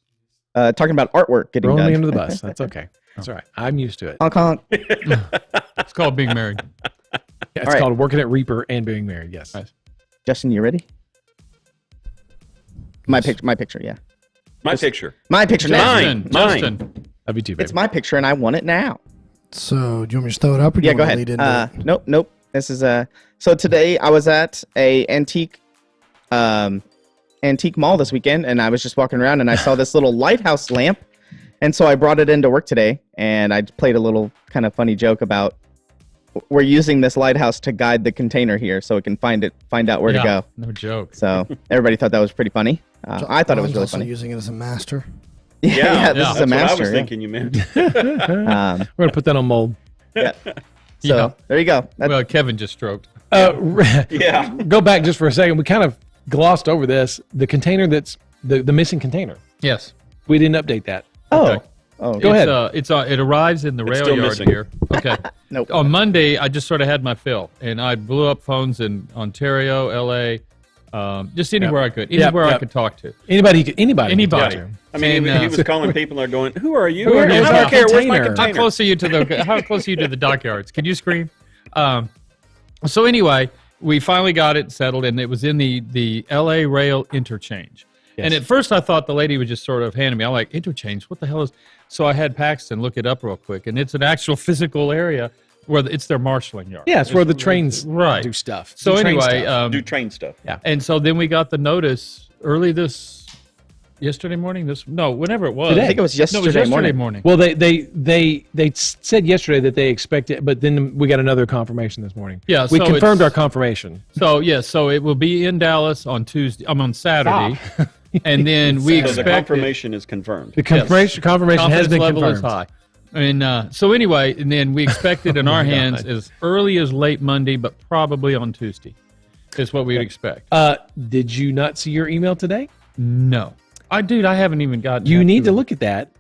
Talking about artwork getting Throwing done. me under the bus. That's okay. That's all right. I'm used to it. Honk, honk. It's called being married. Yeah, it's All right. called working at Reaper and being married. Yes. Nice. Justin, you ready? My picture, yeah. My picture. My picture now. Mine. Justin. Love you too, baby. It's my picture, and I want it now. So, do you want me to throw it up, or do Yeah, you go want to ahead. lead into it? Nope. This is So today I was at a antique mall this weekend, and I was just walking around, and I saw this little lighthouse lamp, and so I brought it into work today, and I played a little kind of funny joke about we're using this lighthouse to guide the container here, so it can find out where to go. No joke. So everybody thought that was pretty funny. I thought it was John's really also funny. using it as a master. Yeah, this yeah. is a That's master. what I was thinking you meant. yeah. We're going to put that on mold. So Yeah. there you go. Well, Kevin just stroked. Yeah. Go back just for a second. We kind of glossed over this. The container that's the missing container. Yes. We didn't update that. Okay. Go ahead. It arrives in the It's rail still yard missing. here. Okay. Nope. On Monday, I just sort of had my fill, and I blew up phones in Ontario, LA, Just anywhere I could. Anywhere I could talk to. Anybody. Can talk to. I mean, And, he was calling people and they're going, "Who are you? Where's I my don't care. Where's my container? container?" How close are you to the dockyards? Can you scream? So anyway, we finally got it settled, and it was in the L.A. Rail interchange. Yes. And at first, I thought the lady was just sort of handing me. I'm like, interchange? What the hell is? So I had Paxton look it up real quick, and it's an actual physical area where it's their marshaling yard. Yeah, it's where the trains right. do stuff. So Do train anyway, stuff. Do train stuff. Yeah. and so then we got the notice early yesterday morning. Whenever it was. Today. I think it was No, it was yesterday morning. Well, they said yesterday that they expect it, but then we got another confirmation this morning. Yeah, we so confirmed it's- our confirmation. So so it will be in Dallas on Tuesday. I'm on Saturday, and then we So the expect confirmation is confirmed. The confirmation has confidence been level confirmed. is high. And so anyway, and then we expect it in our hands as early as late Monday, but probably on Tuesday. Is what we would expect. Did you not see your email today? No, I haven't even gotten. You need to look at that.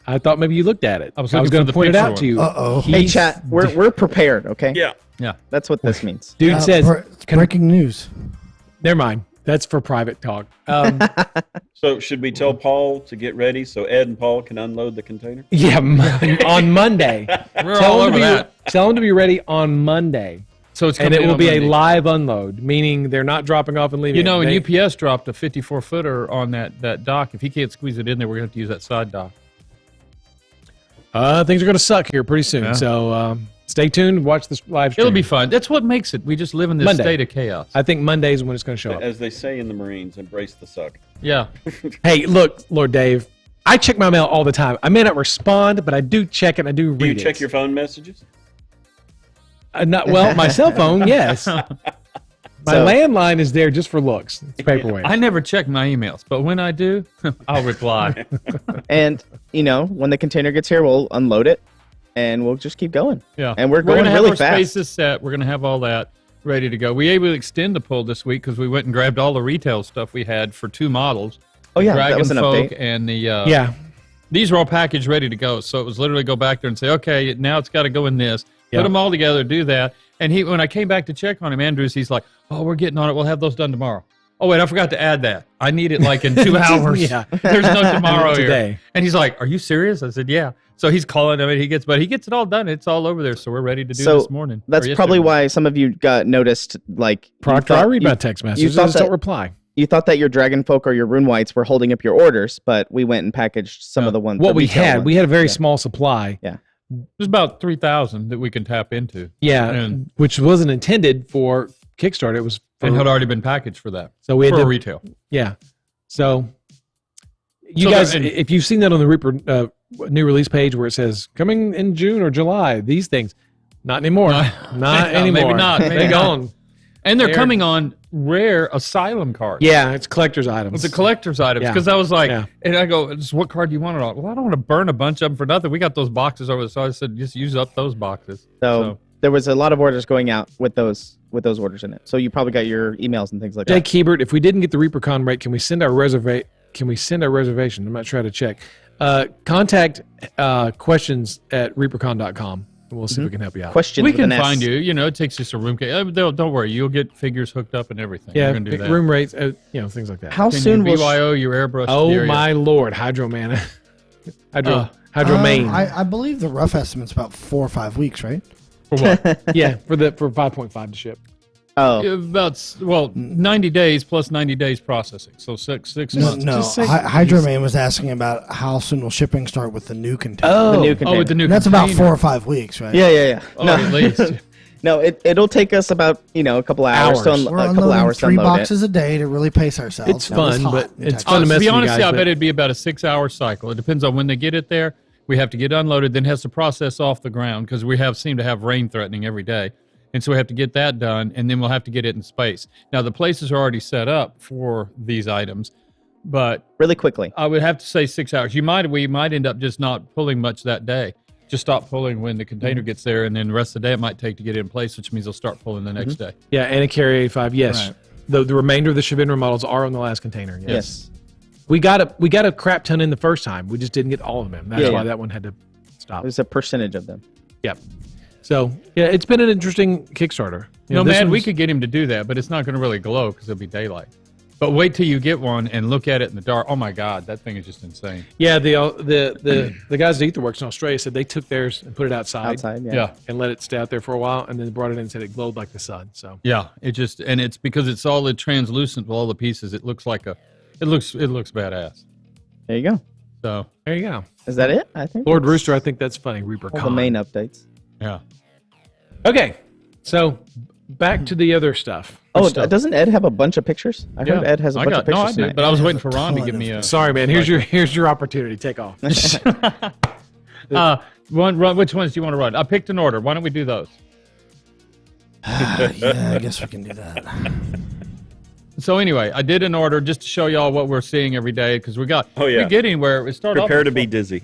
I thought maybe you looked at it. I was going looking for to the point it picture out to you. Uh-oh. Hey, chat, we're prepared, okay? Yeah. Yeah. That's what this means. Dude says, breaking news. never mind. That's for private talk. So should we tell Paul to get ready so Ed and Paul can unload the container? Yeah, on Monday. We're all over that. Tell them to be ready on Monday. So it's And coming it in will on be a Monday. live unload, meaning they're not dropping off and leaving. You know, They- and UPS dropped a 54-footer on that dock. If he can't squeeze it in there, we're going to have to use that side dock. things are going to suck here pretty soon. Yeah. So stay tuned. Watch this live stream. It'll be fun. That's what makes it. We just live in this Monday. state of chaos. I think Monday is when it's going to show up. As they say in the Marines, embrace the suck. Yeah. Hey, look, Lord Dave, I check my mail all the time. I may not respond, but I do check it. I do read Do you it. check your phone messages? My cell phone, yes. My landline is there just for looks. It's paperweight. I never check my emails, but when I do, I'll reply. And, when the container gets here, we'll unload it, and we'll just keep going. Yeah. And we're going gonna have really our fast. spaces set. We're going to have all that ready to go. We were able to extend the pull this week because we went and grabbed all the retail stuff we had for 2 models. Oh, yeah, Dragon that was an Folk update. and the yeah. These were all packaged ready to go. So it was literally go back there and say, okay, now it's got to go in this. Yeah. Put them all together, do that. And when I came back to check on him, Andrews, he's like, oh, we're getting on it. We'll have those done tomorrow. Oh, wait, I forgot to add that. I need it like in 2 hours. Yeah. There's no tomorrow Today. here. And he's like, are you serious? I said, yeah. So he's calling him and he gets it all done. It's all over there. So we're ready to do this morning. That's or probably yesterday. why some of you got noticed, like... Proctor, I read my text messages. thought I just don't that- reply. You thought that your Dragon Folk or your Rune Whites were holding up your orders, but we went and packaged some of the ones. What the we retail had, ones. we had a very small supply. Yeah. There's about 3,000 that we can tap into. Yeah, And- which wasn't intended for Kickstarter. It was for, And had already been packaged for that. so we had For to, retail. yeah. So you So guys, there- and- if you've seen that on the Reaper new release page where it says coming in June or July, these things, not anymore. Not No, anymore. maybe not, maybe They're not. gone. And they're They're- coming on rare asylum cards. Yeah, it's collector's items. It's a collector's items. Yeah. Because I was like, Yeah. and I go, what card do you want it on? Well, I don't want to burn a bunch of them for nothing. We got those boxes over there. So I said, just use up those boxes. So there was a lot of orders going out with those orders in it. So you probably got your emails and things like Jake that. Hebert, if we didn't get the ReaperCon rate, can we send our reservation? I'm not sure how to check. Contact questions at reapercon.com. And we'll see if we can help you out. Questions we with can an S. find you. You know, it takes just a room. Don't worry. You'll get figures hooked up and everything. Yeah, We're going to do that. room rates, things like that. How Can soon your will... BYO, your airbrush Oh area. my lord, Hydro Mana. Hydro Uh, Main. I believe the rough estimate's about 4 or 5 weeks, right? For what? Yeah, for 5.5 to ship. Oh, About 90 days plus 90 days processing. So six months. No, Just say- Hydroman was asking about how soon will shipping start with the new container. the new Oh, container. with the new And that's about container. 4 or 5 weeks, right? Yeah. Oh, No, at least. no, it'll take us about a couple hours, Hours. We're a couple unloading hours to 3 unload boxes a day to really pace ourselves. It's That was fun, hot but in it's Texas. fun to mess To be with you honest, guys, I but- bet it'd be about a 6-hour cycle. It depends on when they get it there. We have to get unloaded, then has to process off the ground because we seem to have rain threatening every day. And so we have to get that done, and then we'll have to get it in space. Now, the places are already set up for these items, but really quickly. I would have to say 6 hours. We might end up just not pulling much that day. Just stop pulling when the container gets there, and then the rest of the day it might take to get it in place, which means they'll start pulling the next day. Yeah, and a Carry A5. Yes, Right. the remainder of the Shavindra models are on the last container. Yes. Yes. We got a crap ton in the first time. We just didn't get all of them. That's Yeah, why yeah. that one had to stop. There's a percentage of them. Yep. So yeah, it's been an interesting Kickstarter. You know, No, this man, we one's- could get him to do that, but it's not going to really glow because it'll be daylight. But wait till you get one and look at it in the dark. Oh my God, that thing is just insane. Yeah, the guys at Etherworks in Australia said they took theirs and put it outside Yeah. and let it stay out there for a while, and then brought it in and said it glowed like the sun. So Yeah, it just and it's because it's all the translucent with all the pieces. It looks like it looks badass. There you go. So there you go, Is that it? I think. Lord that's Rooster. I think that's funny. Reaper all the Con. main updates. yeah, Okay, so back to the other stuff. Oh, Stuff. doesn't Ed have a bunch of pictors? I heard Ed has a bunch of no, I pictures did, tonight. but I was He waiting has for a Ron to ton give of me a. Sorry, man. Here's your opportunity. Take off. Run. Which ones do you want to run? I picked an order. Why don't we do those? Yeah, I guess we can do that. So anyway, I did an order just to show y'all what we're seeing every day because we getting where it started. Prepare to be dizzy.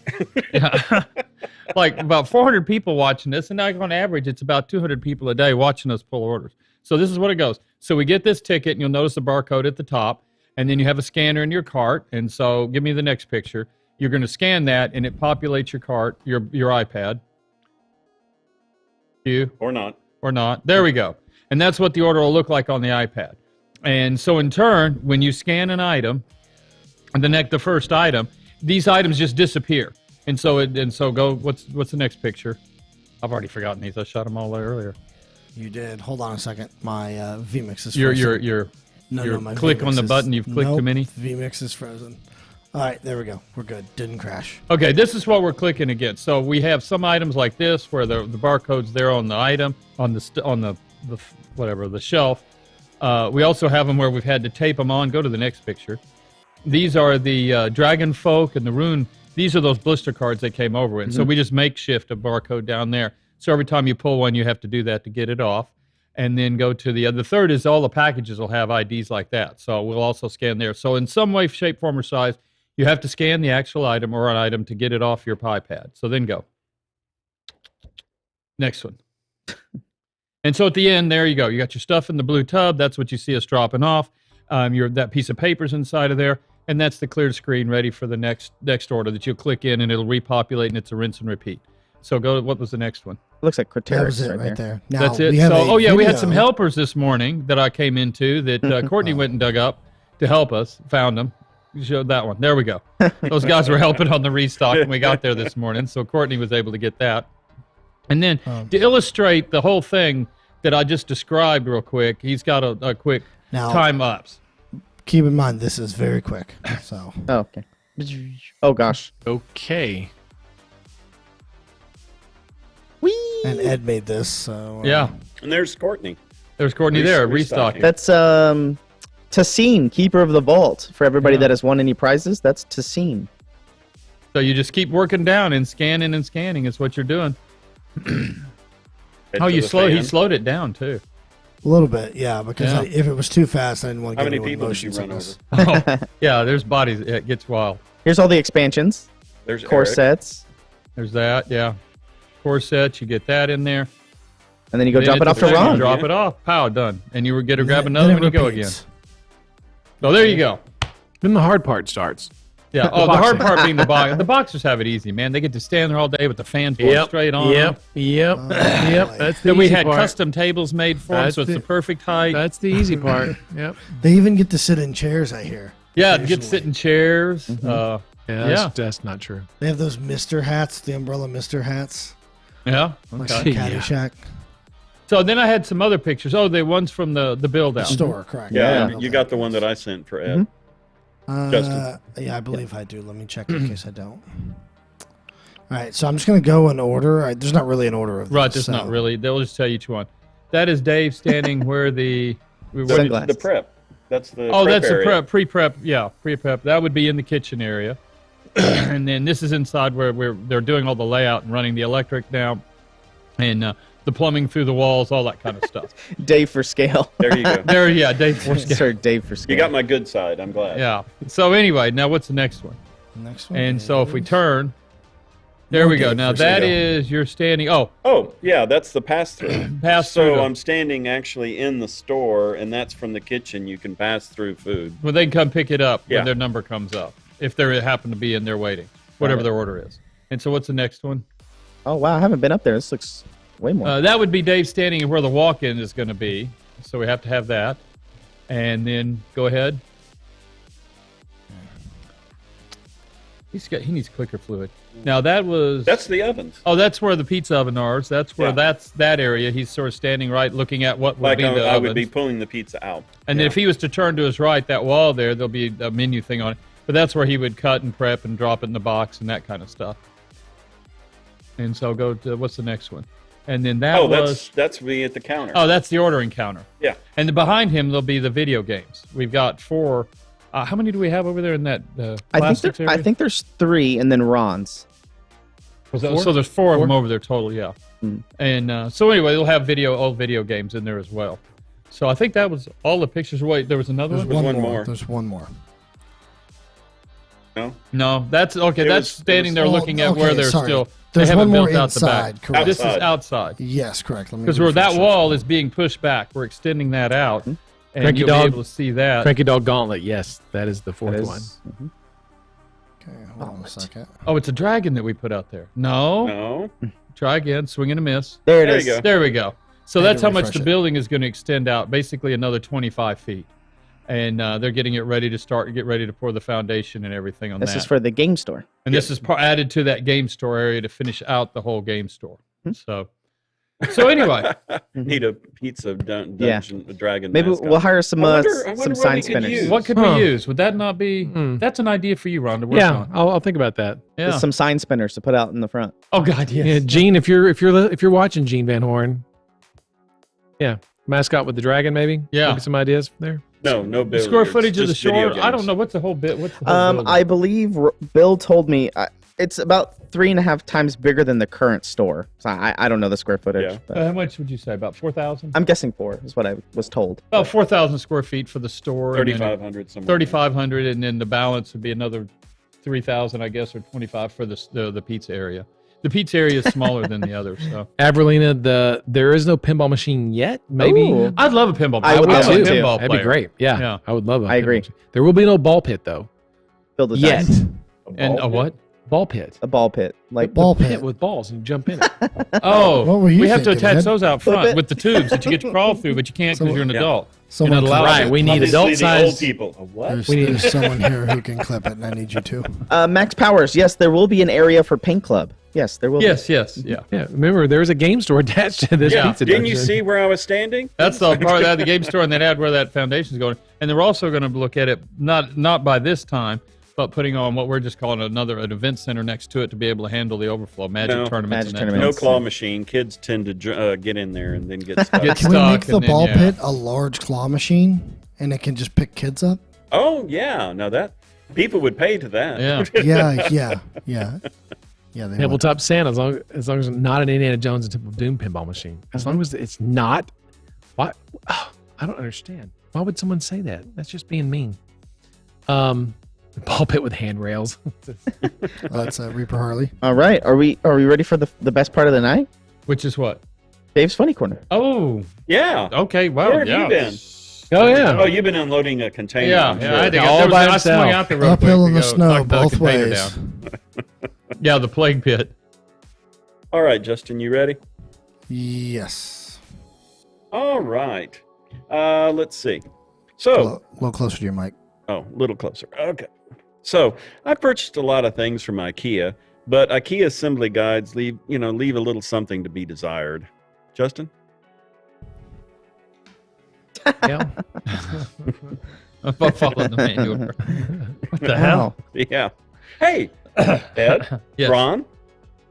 Like about 400 people watching this, and like on average, it's about 200 people a day watching us pull orders. So this is what it goes. So we get this ticket, and you'll notice the barcode at the top, and then you have a scanner in your cart. And so give me the next picture. You're going to scan that, and it populates your cart, your iPad. Or not. Or not. There we go. And that's what the order will look like on the iPad. And so in turn, when you scan an item, and the first item, these items just disappear. And so go. What's the next picture? I've already forgotten these. I shot them all earlier. You did. Hold on a second. My vMix is Your frozen. My click on vMix the is- button. You've clicked too many. vMix is frozen. All right, there we go. We're good. Didn't crash. Okay, this is what we're clicking against. So we have some items like this where the barcode's there on the item on the shelf. We also have them where we've had to tape them on. Go to the next picture. These are the Dragon Folk and the Rune. These are those blister cards they came over with. So we just makeshift a barcode down there. So every time you pull one, you have to do that to get it off. And then go to the other. The third is all the packages will have IDs like that. So we'll also scan there. So in some way, shape, form, or size, you have to scan the actual item or an item to get it off your iPad. So then go. Next one. And so at the end, there you go. You got your stuff in the blue tub. That's what you see us dropping off. That piece of paper's inside of there. And that's the cleared screen ready for the next order that you'll click in and it'll repopulate and it's a rinse and repeat. So go. What was the next one? It looks like That Craterix was it right there. Now, That's it. we have So, a we had some video. helpers this morning that I came into that Courtney went and dug up to help us. Found them. You showed that one. There we go. Those guys were helping on the restock when we got there this morning. So Courtney was able to get that. And then to illustrate the whole thing that I just described real quick, he's got a quick Now, time lapse. keep in mind, this is very quick. So, Oh, okay. Oh gosh. Okay. and Ed made this. So, Yeah. And there's Courtney. There's Courtney there, restocking. That's Tassine, keeper of the vault. For everybody Yeah. that has won any prizes, that's Tassine. So you just keep working down and scanning is what you're doing. Head Oh, to he the fan. slowed it down too. a little bit, yeah, because Yeah. if it was too fast, I didn't want to How get many anyone people did you motion run over? sickness. Oh, yeah, there's bodies. It gets wild. Here's all the expansions, There's core Eric. sets, There's that, yeah. Core sets, you get that in there. and then you go Then drop at it the off to second, you Ron. Drop it off. Pow, done. And you get to grab Then- another then it one and you go again. repeats. So there you go. Then the hard part starts. Yeah. Oh, the hard part being the box. The boxers have it easy, man. They get to stand there all day with the fans blowing straight on. them. Yep. boy. That's the Then we easy had part. custom tables made for them, That's so it's the- the perfect height. That's the easy part. Yep. They even get to sit in chairs, I hear. Yeah, get to occasionally. sit in chairs. Yeah, Yeah. that's not true. They have those Mister hats, the umbrella Mister hats, Yeah. like Okay. from Caddyshack So then I had some other pictures. Oh, the ones from the build out. store, correct? Yeah, Yeah. you got the one that I sent for Ed. Justin. Yeah, I believe I do. Let me check in case I don't. All right, so I'm just gonna go in order. There's not really an order of Right, this, there's so- not really. They'll just tell you each one. That is Dave standing where the. Sunglasses. The prep. That's the Oh, prep that's area. the prep, pre-prep. Yeah, pre-prep. That would be in the kitchen area. And then this is inside where they're doing all the layout and running the electric now and the plumbing through the walls, all that kind of stuff. Dave for scale. There you go. There, yeah, Dave Force. Sir, Dave for scale. You got my good side. I'm glad. Yeah. So anyway, now what's the next one? Next one. And so if we is- turn, there More we go. Dave Now for that scale. is you're standing. Oh, Oh, yeah, that's the pass-through. pass So through. I'm standing actually in the store, and that's from the kitchen. You can pass through food. Well, they can come pick it up Yeah. when their number comes up if they happen to be in there waiting, whatever their order is. And so what's the next one? Oh wow, I haven't been up there. This looks way more. That would be Dave standing where the walk-in is going to be. So we have to have that. And then go ahead. He needs clicker fluid. Now That's the ovens. Oh, that's where the pizza oven are. That's where Yeah. that area. He's sort of standing right, looking at what would Like be the I would ovens. be pulling the pizza out. And then if he was to turn to his right, that wall there'll be a menu thing on it. But that's where he would cut and prep and drop it in the box and that kind of stuff. And so go to what's the next one? And then that's me at the counter. Oh, that's the ordering counter. Yeah. And then behind him there'll be the video games. We've got 4. How many do we have over there in that plastics area? I think there's 3, and then Ron's. So there's 4 of them over there total, yeah. Mm. And so anyway, they'll have old video games in there as well. So I think that was all the pictures. Wait, there was another There's one? one one more. more. There's one more. No? No, that's okay. It That's was- standing there looking at where okay, they're sorry. still. There's they haven't one more built out the back. inside. Correct. This is Outside. outside Yes, correct. Let me because where that refresh this. wall is being pushed back. We're extending that out, and Cranky you'll dog. be able to see that. Cranky Dog Gauntlet. Yes, that is the fourth That is- one. Mhm. Okay, hold on a second. Oh, it's a dragon that we put out there. No, No. try again. Swing and a miss. There it There is. you go. There we go. So I had that's to how much refresh the it. building is going to extend out. Basically, another 25 feet, and they're getting it ready to get ready to pour the foundation and everything on This that. is for the game store. And this is added to that game store area to finish out the whole game store. So anyway, Need a pizza Yeah. dungeon dragon. Maybe mascot. we'll hire some I wonder some what sign we could spinners. use. what could Huh. we use? Would that not be? Hmm. That's an idea for you, Ron, to work Yeah, on. I'll think about that. Yeah. Some sign spinners to put out in the front. Oh God, yes. Yeah, Gene, if you're watching Gene Van Horn, yeah, mascot with the dragon, maybe. Yeah. Maybe some ideas there. No The billiards. square footage of the just video shore. I don't games. know what's the whole bit. What's the whole building? I believe Bill told me it's about 3.5 times bigger than the current store. So I don't know the square footage. Yeah. But How much would you say? About 4,000? I'm guessing 4 is what I was told. About 4,000 square feet for the store. and then 3,500 somewhere. 3,500, and then the balance would be another 3,000, I guess, or 25 for the pizza area. The pizza area is smaller than the others. So Avrelina, there is no pinball machine yet. Maybe Ooh. I'd love a pinball. I would love love a it too. pinball that'd be player. great. Yeah, Yeah. I would love it. I agree. There will be no ball pit though. Build a Yet. dice. And a what? Ball pit. A ball pit. Like Ball Pit pit. with balls and you jump in it. Oh, What were you we have to thinking, attach Ed? those out Flip front it. with the tubes that you get to crawl through, but you can't because you're an Yeah. adult. Someone You're not allowed clip to. Right, we need Obviously, adult the size. old people. A what? There's, We need- there's someone here who can clip it, and I need you to. Max Powers. Yes, there will be an area for Paint Club. Yes, there will. Yes, yes, yeah. Yeah, remember there's a game store attached to this Yeah. pizza. Didn't you dungeon. see where I was standing? That's the part of that, the game store, and then add where that foundation's going. And they're also going to look at it not by this time, but putting on what we're just calling an event center next to it to be able to handle the overflow, magic No. tournaments. Magic and that tournaments. No kind claw machine. Kids tend to get in there and then get stuck. Get Can we make stuck the and then, ball yeah. pit a large claw machine, and it can just pick kids up? Oh yeah, now that people would pay to that. Yeah. Yeah. They would. Tabletop Santa, as long as it's not an Indiana Jones and Temple of Doom pinball machine. As long as it's not, why? Oh, I don't understand. Why would someone say that? That's just being mean. Ball pit with handrails. That's Reaper Harley. All right. Are we ready for the best part of the night? Which is what? Dave's Funny Corner. Oh, Yeah. okay. Wow. Where have yeah. you been? Oh yeah. Oh, you've been unloading a container. Yeah, I'm yeah. sure. I think All there was, by I swung himself. out there real Uphill quick in to the go snow, knock the both container ways. down. Yeah, the plague pit. All right, Justin, you ready? Yes. All right. Let's see. So, A little closer to your mic. oh, a little closer. Okay. So, I purchased a lot of things from IKEA, but IKEA assembly guides leave a little something to be desired. Justin? Yeah. I'm following the manual. What the hell? Yeah. Hey, Ed, Yes. Ron,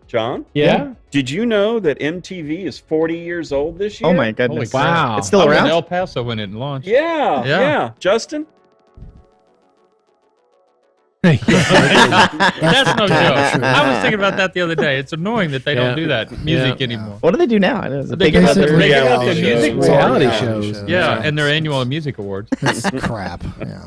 John, Yeah. did you know that MTV is 40 years old this year? Oh my Holy goodness. crap. Wow. It's still I was around? in El Paso when it launched. Yeah, Yeah. yeah. Justin? That's no joke. true. I was thinking about that the other day. It's annoying that they Yeah. don't do that music Yeah. anymore. What do they do now? I know, is it They big give out about the- the- they give out the Reality music shows. Reality Reality shows. Yeah, and their annual music awards. It's crap. Yeah.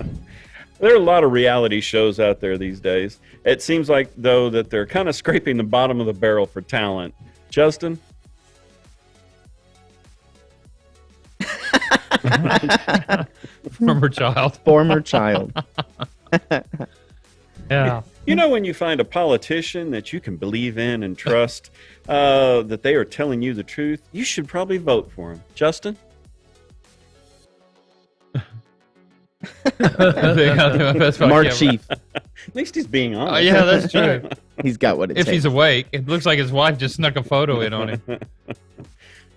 There are a lot of reality shows out there these days. It seems like, though, that they're kind of scraping the bottom of the barrel for talent. Justin? Former child. Former child. Yeah. You know, when you find a politician that you can believe in and trust, that they are telling you the truth, you should probably vote for him. Justin? Mark Chief. At least he's being honest. Oh, yeah, that's true. He's got what it If takes. he's awake, it looks like his wife just snuck a photo in on him.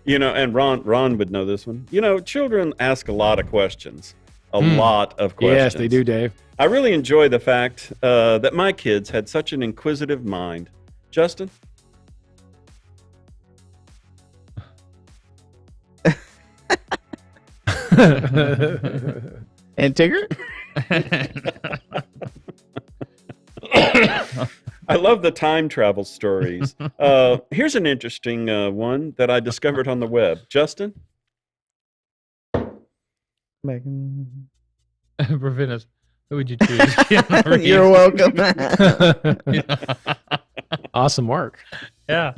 You know, and Ron would know this one. You know, children ask a lot of questions. A lot of questions. Yes, they do, Dave. I really enjoy the fact that my kids had such an inquisitive mind. Justin? And Tigger? I love the time travel stories. Here's an interesting one that I discovered on the web. Justin? Ravinus, who would you choose? You're welcome. Awesome work. Yeah,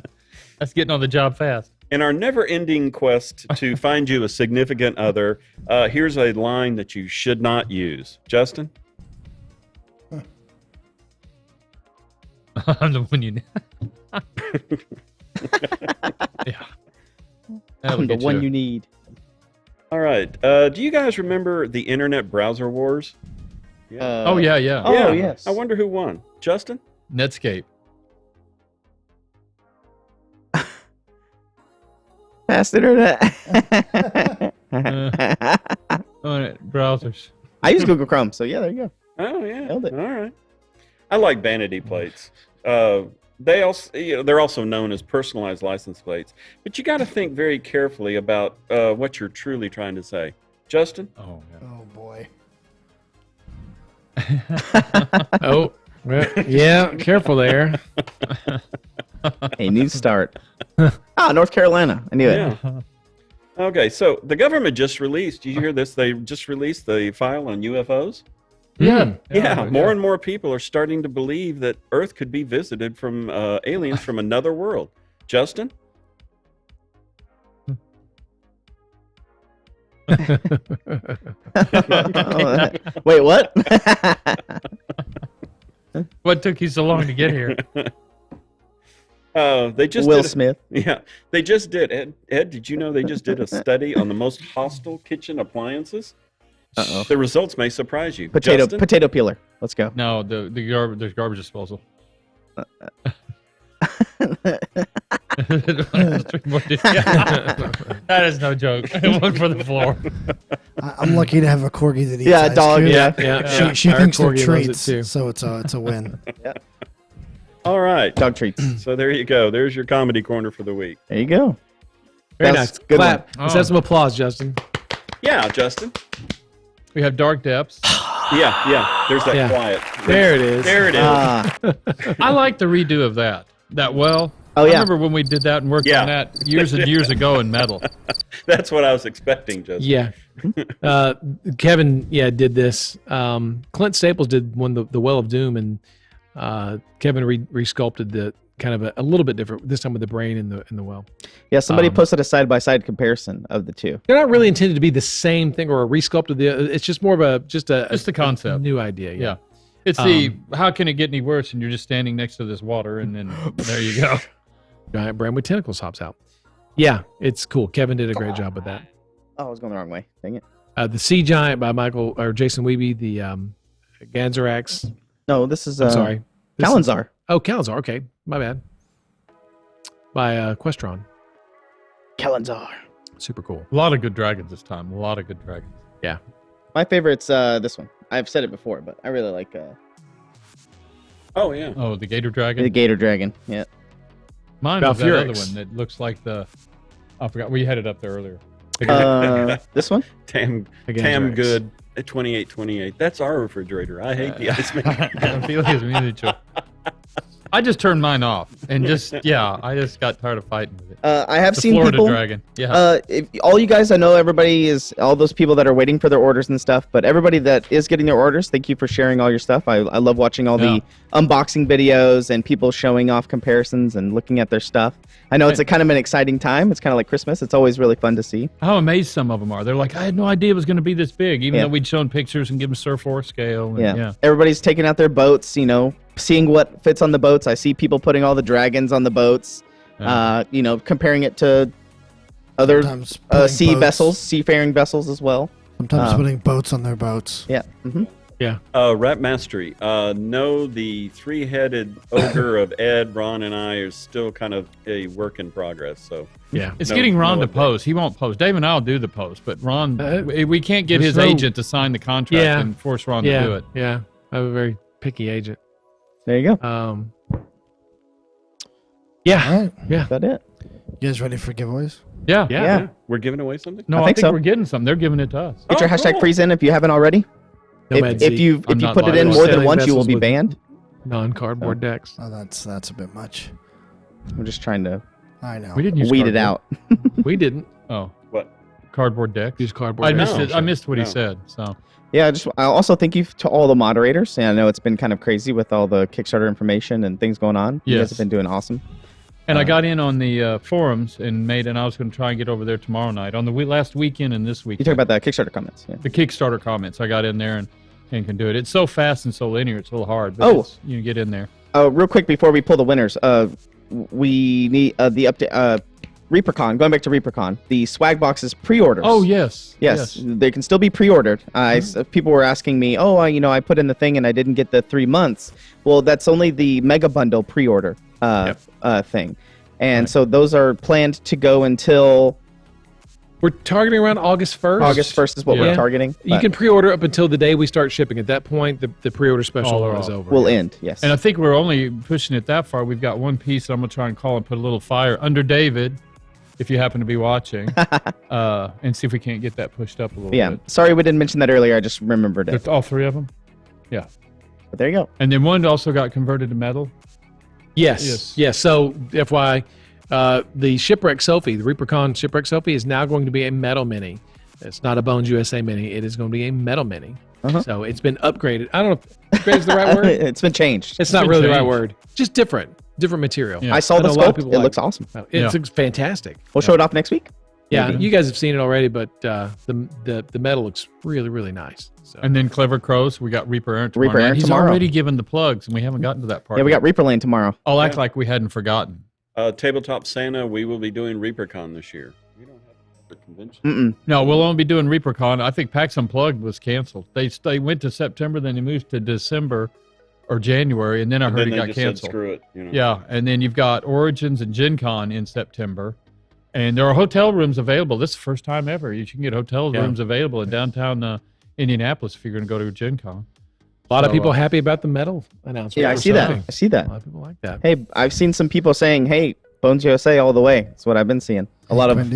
that's getting on the job fast. In our never-ending quest to find you a significant other, here's a line that you should not use. Justin? I'm the one you. Yeah, I'm the one you need. All right. Do you guys remember the internet browser wars? Oh yeah. Oh, yes. I wonder who won. Justin? Netscape. Fast internet. Browsers. I use Google Chrome, so yeah, there you go. Oh, yeah. Nailed it. All right. I like vanity plates. They also, they're also known as personalized license plates. But you got to think very carefully about what you're truly trying to say. Justin? Oh yeah. Oh boy. Oh, well, yeah. Careful there. A new start. North Carolina. I knew it. Yeah. Okay, so the government just released, did you hear this? They just released the file on UFOs. Yeah. Yeah, more and more people are starting to believe that Earth could be visited from aliens from another world. Justin? Wait, what? What took you so long to get here? They just Will did Smith. Yeah, they just did. Ed, did you know they just did a study on the most hostile kitchen appliances? Uh-oh. The results may surprise you. Potato Justin? potato peeler. Let's go. No, there's garbage disposal. That is no joke. One for the floor. I'm lucky to have a corgi that eats Yeah, ice dog, cubes. yeah. She Our thinks they're corgi loves it treats, too. so it's a win. All right. Dog treats. So there you go. There's your comedy corner for the week. There you go. Very That's nice. good Clap. one. Let's Oh. have some applause, Justin. Yeah, Justin. We have dark depths. Yeah. There's that Yeah. quiet. There it is. There it is. I like the redo of that. That well. Oh, I yeah. remember when we did that and worked Yeah. on that years and years ago in metal. That's what I was expecting, Justin. Yeah. Kevin, did this. Clint Staples did one, the Well of Doom, and Kevin resculpted the kind of a little bit different this time with the brain in the well. Yeah, somebody Um, posted a side-by-side comparison of the two. They're not really intended to be the same thing or a resculpt of the. It's just more of a Just the concept. new idea. Yeah. It's how can it get any worse? And you're just standing next to this water, and then there you go. Giant brain with tentacles hops out. Yeah, it's cool. Kevin did a great job with that. Oh, I was going the wrong way. Dang it. The Sea Giant by Jason Wiebe, the Ganzarax. No, this is I'm sorry. This is- Kalanzar. Oh, Kalanzar. Okay, my bad. By Questron. Kalanzar. Super cool. A lot of good dragons this time. A lot of good dragons. My favorite's this one. I've said it before, but I really like Oh, yeah. Oh, the gator the dragon. Gator Dragon. Yeah. Mine was that other Valfurix. one that looks like the. I forgot. We had it up there earlier. This one? Tam Ganzarax. Good at 2828. That's our refrigerator. I hate the ice maker. I feel like it's miniature. I just turned mine off and I just got tired of fighting with it. I have The seen Florida people. dragon. Yeah. If, all you guys, I know everybody is all those people that are waiting for their orders and stuff. But everybody that is getting their orders, thank you for sharing all your stuff. I love watching all the unboxing videos and people showing off comparisons and looking at their stuff. I know it's a kind of an exciting time. It's kind of like Christmas. It's always really fun to see. How amazed some of them are. They're like, I had no idea it was going to be this big, even Yeah. though we'd shown pictures and given surf 4 scale. And, Yeah. Everybody's taking out their boats, seeing what fits on the boats. I see people putting all the dragons on the boats. Comparing it to other Sometimes putting seafaring vessels as well. Sometimes putting boats on their boats. Yeah. Mm-hmm. Yeah. Rat Mastery. No, the three-headed ogre of Ed, Ron, and I is still kind of a work in progress. So Yeah. It's getting Ron to update. post. He won't post. Dave and I will do the post, but Ron, we can't get there's his no- agent to sign the contract and force Ron to do it. Yeah. I have a very picky agent. There you go. Yeah. All right. Is that it? You guys ready for giveaways? Yeah. Yeah. We're giving away something? No, I I think think so. we're getting some. They're giving it to us. Get your hashtag cool. freeze in if you haven't already. Nomad If Zeke. you I'm put not it in live. more than Sailing once, you will vessels be with- banned. Non-cardboard decks. Oh, that's a bit much. I'm just trying to I know. We didn't use weed it cardboard. out. We didn't Oh, What? cardboard decks. use cardboard I decks. missed it. I missed what he No. said. So Yeah, I also thank you to all the moderators. And I know it's been kind of crazy with all the Kickstarter information and things going on. You guys Yes. have been doing awesome. And I got in on the forums and I was going to try and get over there tomorrow night on the last weekend and this week. You talk about the Kickstarter comments. Yeah. The Kickstarter comments. I got in there and can do it. It's so fast and so linear. It's a little hard. But you get in there. Real quick before we pull the winners, we need the update. ReaperCon. Going back to ReaperCon, the swag boxes pre-orders. Oh yes, Yes, they can still be pre-ordered. People were asking me, I put in the thing and I didn't get the 3 months. Well, that's only the mega bundle pre-order thing, and so those are planned to go until We're targeting around August 1st. August 1st is what Yeah. we're targeting. You but can pre-order up until the day we start shipping. At that point, the pre-order special Oh, is over. will end. Yes, And I think we're only pushing it that far. We've got one piece I'm gonna try and call and put a little fire under David, if you happen to be watching, and see if we can't get that pushed up a little yeah. bit. Sorry we didn't mention that earlier. I just remembered it. There's all three of them. Yeah, But there you go. and then one also got converted to metal. Yes. Yes. So, FYI, the Shipwreck Sophie, the ReaperCon Shipwreck Sophie, is now going to be a metal mini. It's not a Bones USA mini. It is going to be a metal mini. Uh-huh. So it's been upgraded. I don't know if upgrade is the right word. It's been changed. It's not been really the right changed. word. Just different material. Yeah. I saw I the know a lot of sculpt. people It like looks awesome. It's Yeah. fantastic. We'll show it off next week. Yeah, Maybe. you guys have seen it already, but the metal looks really, really nice. So. And then Clever Crows, we got Reaper Aaron tomorrow. Reaper night. Aaron He's tomorrow. already given the plugs, and we haven't gotten to that part. Yeah, we yet. got Reaper Lane tomorrow. I'll act like we hadn't forgotten. Tabletop Santa, we will be doing ReaperCon this year. We don't have a convention. Mm-mm. No, we'll only be doing ReaperCon. I think PAX Unplugged was canceled. They went to September, then they moved to December or January, and then I And heard then it they got just said, canceled. screw it. Yeah, and then you've got Origins and Gen Con in September. And there are hotel rooms available. This is the first time ever. You can get hotel rooms available in downtown Indianapolis if you're going to go to Gen Con. A lot of So, people happy about the metal announcement. Yeah, I for see that. Sophie. I see that. A lot of people like that. Hey, I've seen some people saying, "Hey, Bones USA all the way." That's what I've been seeing. A lot of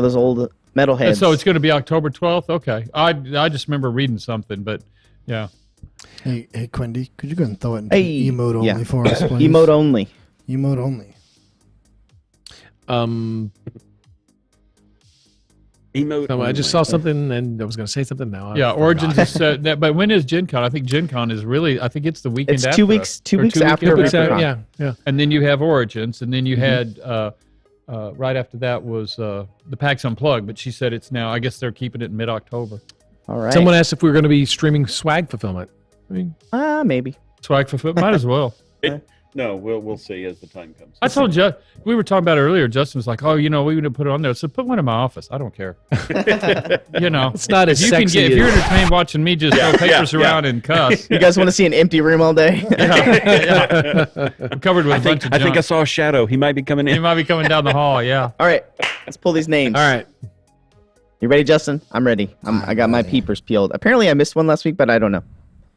those old metalheads. And so it's going to be October 12th? Okay. I just remember reading something, but yeah. Hey, Quindy, could you go and throw it into Hey, emote only yeah. for us, please? emote only. Emote only. Emote. So I just only. saw something, and I was going to say something now. Yeah, Origins is but when is Gen Con? I think Gen Con is really, I think it's the weekend It's after. 2 weeks. us, 2 or weeks 2 after weekends ReaperCon. yeah. And then you have Origins, and then you had right after that was the PAX Unplugged, but she said it's now, I guess they're keeping it in mid-October. All right. Someone asked if we were going to be streaming swag fulfillment. I mean, maybe. Swag for might as well. No, we'll see as the time comes. I told you, we were talking about it earlier. Justin was like, "Oh, we need to put it on there." So put one in my office. I don't care. it's not as if sexy. if you're entertained watching me just throw papers around and cuss, You guys want to see an empty room all day? I'm covered with a bunch of I think I junk. saw a shadow. He might be coming He in. might be coming down the hall. Yeah. All right, let's pull these names. All right. You ready, Justin? I'm ready. I got my peepers peeled. Apparently, I missed one last week, but I don't know.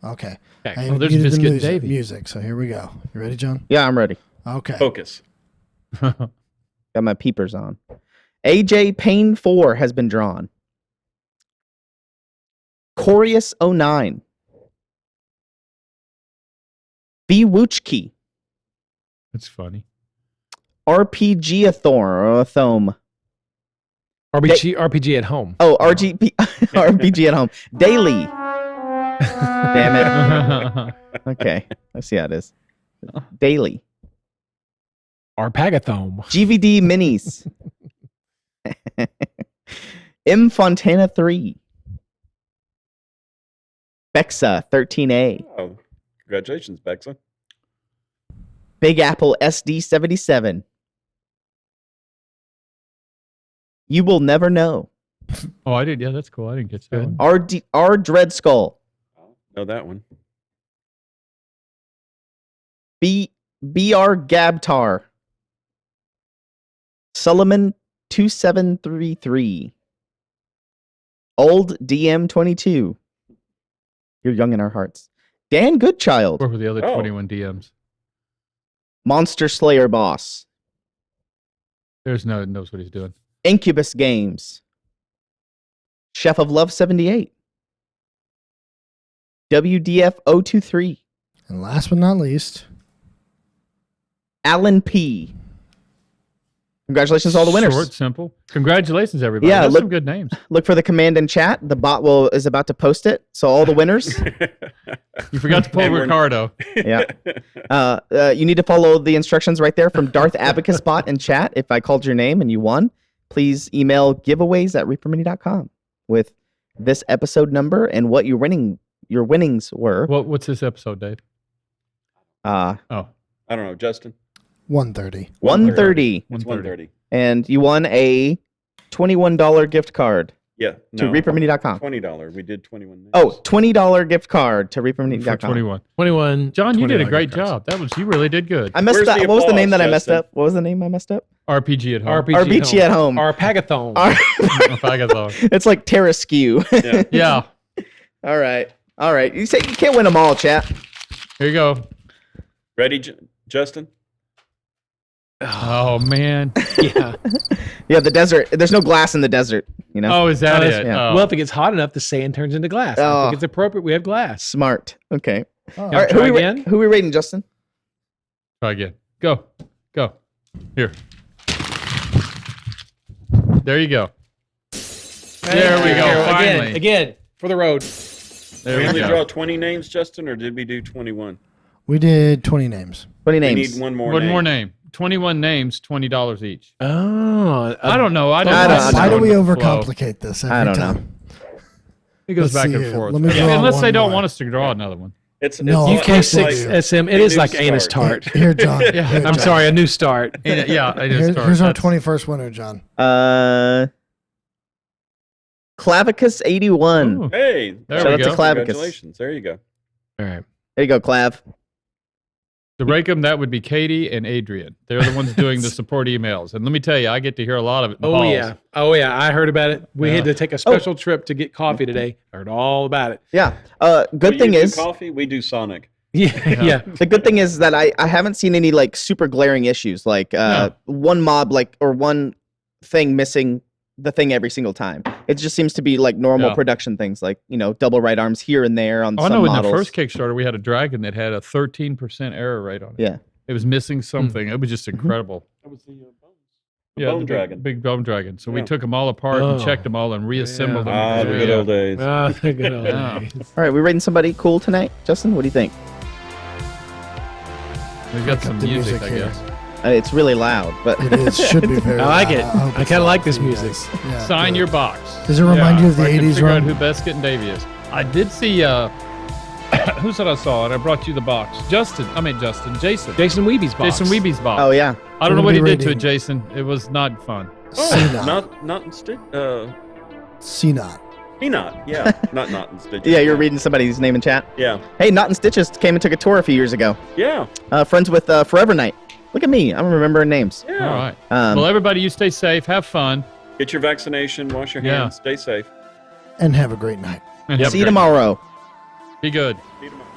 Okay. Okay. I Oh, there's muted the Biscuit music, Davy. music, so here we go. You ready, John? Yeah, I'm ready. Okay. Focus. Got my peepers on. AJ Payne 4 has been drawn. Corius 09. Bewuchki. That's funny. RPGathorm. RPG at home. Oh, RPG at home. Daily. Damn it. Okay. Let's see how it is. Daily. Arpagathome. GVD minis. M Fontana 3. Bexa 13A. Oh, congratulations, Bexa. Big Apple SD77. You will never know. Oh, I did. Yeah, that's cool. I didn't get that Good. one. R Dread Skull. Know that one. BR Gabtar. Solomon 2733. Old DM22. You're young in our hearts. Dan Goodchild. Where were the other Oh. 21 DMs? Monster Slayer Boss. There's no knows what he's doing. Incubus Games. Chef of Love 78. WDF 023. And last but not least, Alan P. Congratulations to all the winners. Short, simple. Congratulations, everybody. Yeah, That's look- some good names. Look for the command in chat. The bot is about to post it. So all the winners, You forgot to pull And we're- Ricardo. yeah. You need to follow the instructions right there from Darth Abacus bot in chat. If I called your name and you won, please email giveaways@reapermini.com with this episode number and what your winnings were. What's this episode, Dave? Uh, Oh, I don't know, Justin. 130. 130. It's 130. And you won a $21 gift card Yeah. to No, reapermini.com. $20. We did 21 names. Oh, $20 gift card to for reapermini.com. 21. 21. John, you did a $20 great gift cards. job. You really did good. I messed Where's up. the What was the name applause, that I messed Justin? up? What was the name I messed up? RPG at home. RPG at home. Or Pagathon. Pagathon. It's like Terra Skew. Yeah. Yeah. All right. All right. You say you can't win them all, chat. Here you go. Ready, Justin? Oh, man. Yeah. Yeah, the desert. There's no glass in the desert, you know? Oh, is that that's- it? yeah. Oh. Well, if it gets hot enough, the sand turns into glass. I Oh. think it's appropriate. We have glass. Smart. Okay. Oh, All right. try Who again? we rating, Justin? Try again. Go. Here. There you go. There we go. Again, Finally. again, for the road. There we we only go. draw 20 names, Justin, or did we do 21? We did 20 names. 20 We names. need one more One name. more name. 21 names, $20 each. Oh. I don't know. I don't I know. don't- Why do we Flow. overcomplicate this every I don't time? know. It goes Let's back see and here. forth. Let me Yeah, draw unless one they don't more. want us to draw another one. It's No, it's UK6 like SM. It a is new like anus start. tart. Here, John. Yeah. Here, I'm John. sorry, a new start. Yeah, I just Here's started. our That's- 21st winner, John. Clavicus 81. Ooh. Hey, There Shout we out to go. Clavicus. congratulations. There you go. All right. There you go, Clav. To rake them, that would be Katie and Adrian. They're the ones doing the support emails. And let me tell you, I get to hear a lot of it. in the Oh halls. yeah. Oh yeah. I heard about it. We Yeah. had to take a special trip to get coffee today. I heard all about it. Yeah. So Good you thing do is, coffee. We do Sonic. Yeah. Yeah. the good thing is that I haven't seen any like super glaring issues, like one mob or one thing missing the thing every single time. It just seems to be like normal Yeah. production things, like double right arms here and there on Oh, I some know in models. the first Kickstarter, we had a dragon that had a 13% error rate on it. Yeah. It was missing something. It was just incredible. That was the bones. Yeah, Bone the dragon. Big bone dragon. So we Yeah. took them all apart and Oh. checked them all and reassembled them. Ah, the good old days. Ah, the good old Yeah. days. All right, we rating somebody cool tonight, Justin? What do you think? We've got some the music, music I here. guess. It's really loud, but It is. Should be very I like loud. it. hope I it's kinda loud like for this you music. guys. Yeah, Sign good. your box. Does it remind you of the I can 80s figure out run? who Beskett and Davey is. I did see, who said I saw it? I brought you the box. Jason. Jason Weeby's box. Jason Weeby's box. oh yeah, I don't know We're what he gonna did be to it, reading- Jason. It was not fun. CNOT. Not in stick. CNOT. Not. Yeah. not in stitches. yeah. You're reading somebody's name in chat. Yeah. Hey, Not in Stitches came and took a tour a few years ago. Yeah. Friends with Forever Night. Look at me, I'm remembering names. Yeah. All right. Um, Well, everybody, you stay safe. Have fun. Get your vaccination. Wash your Yeah. hands. Stay safe. And have a great night. And have a see you great- tomorrow. Be good. See you tomorrow.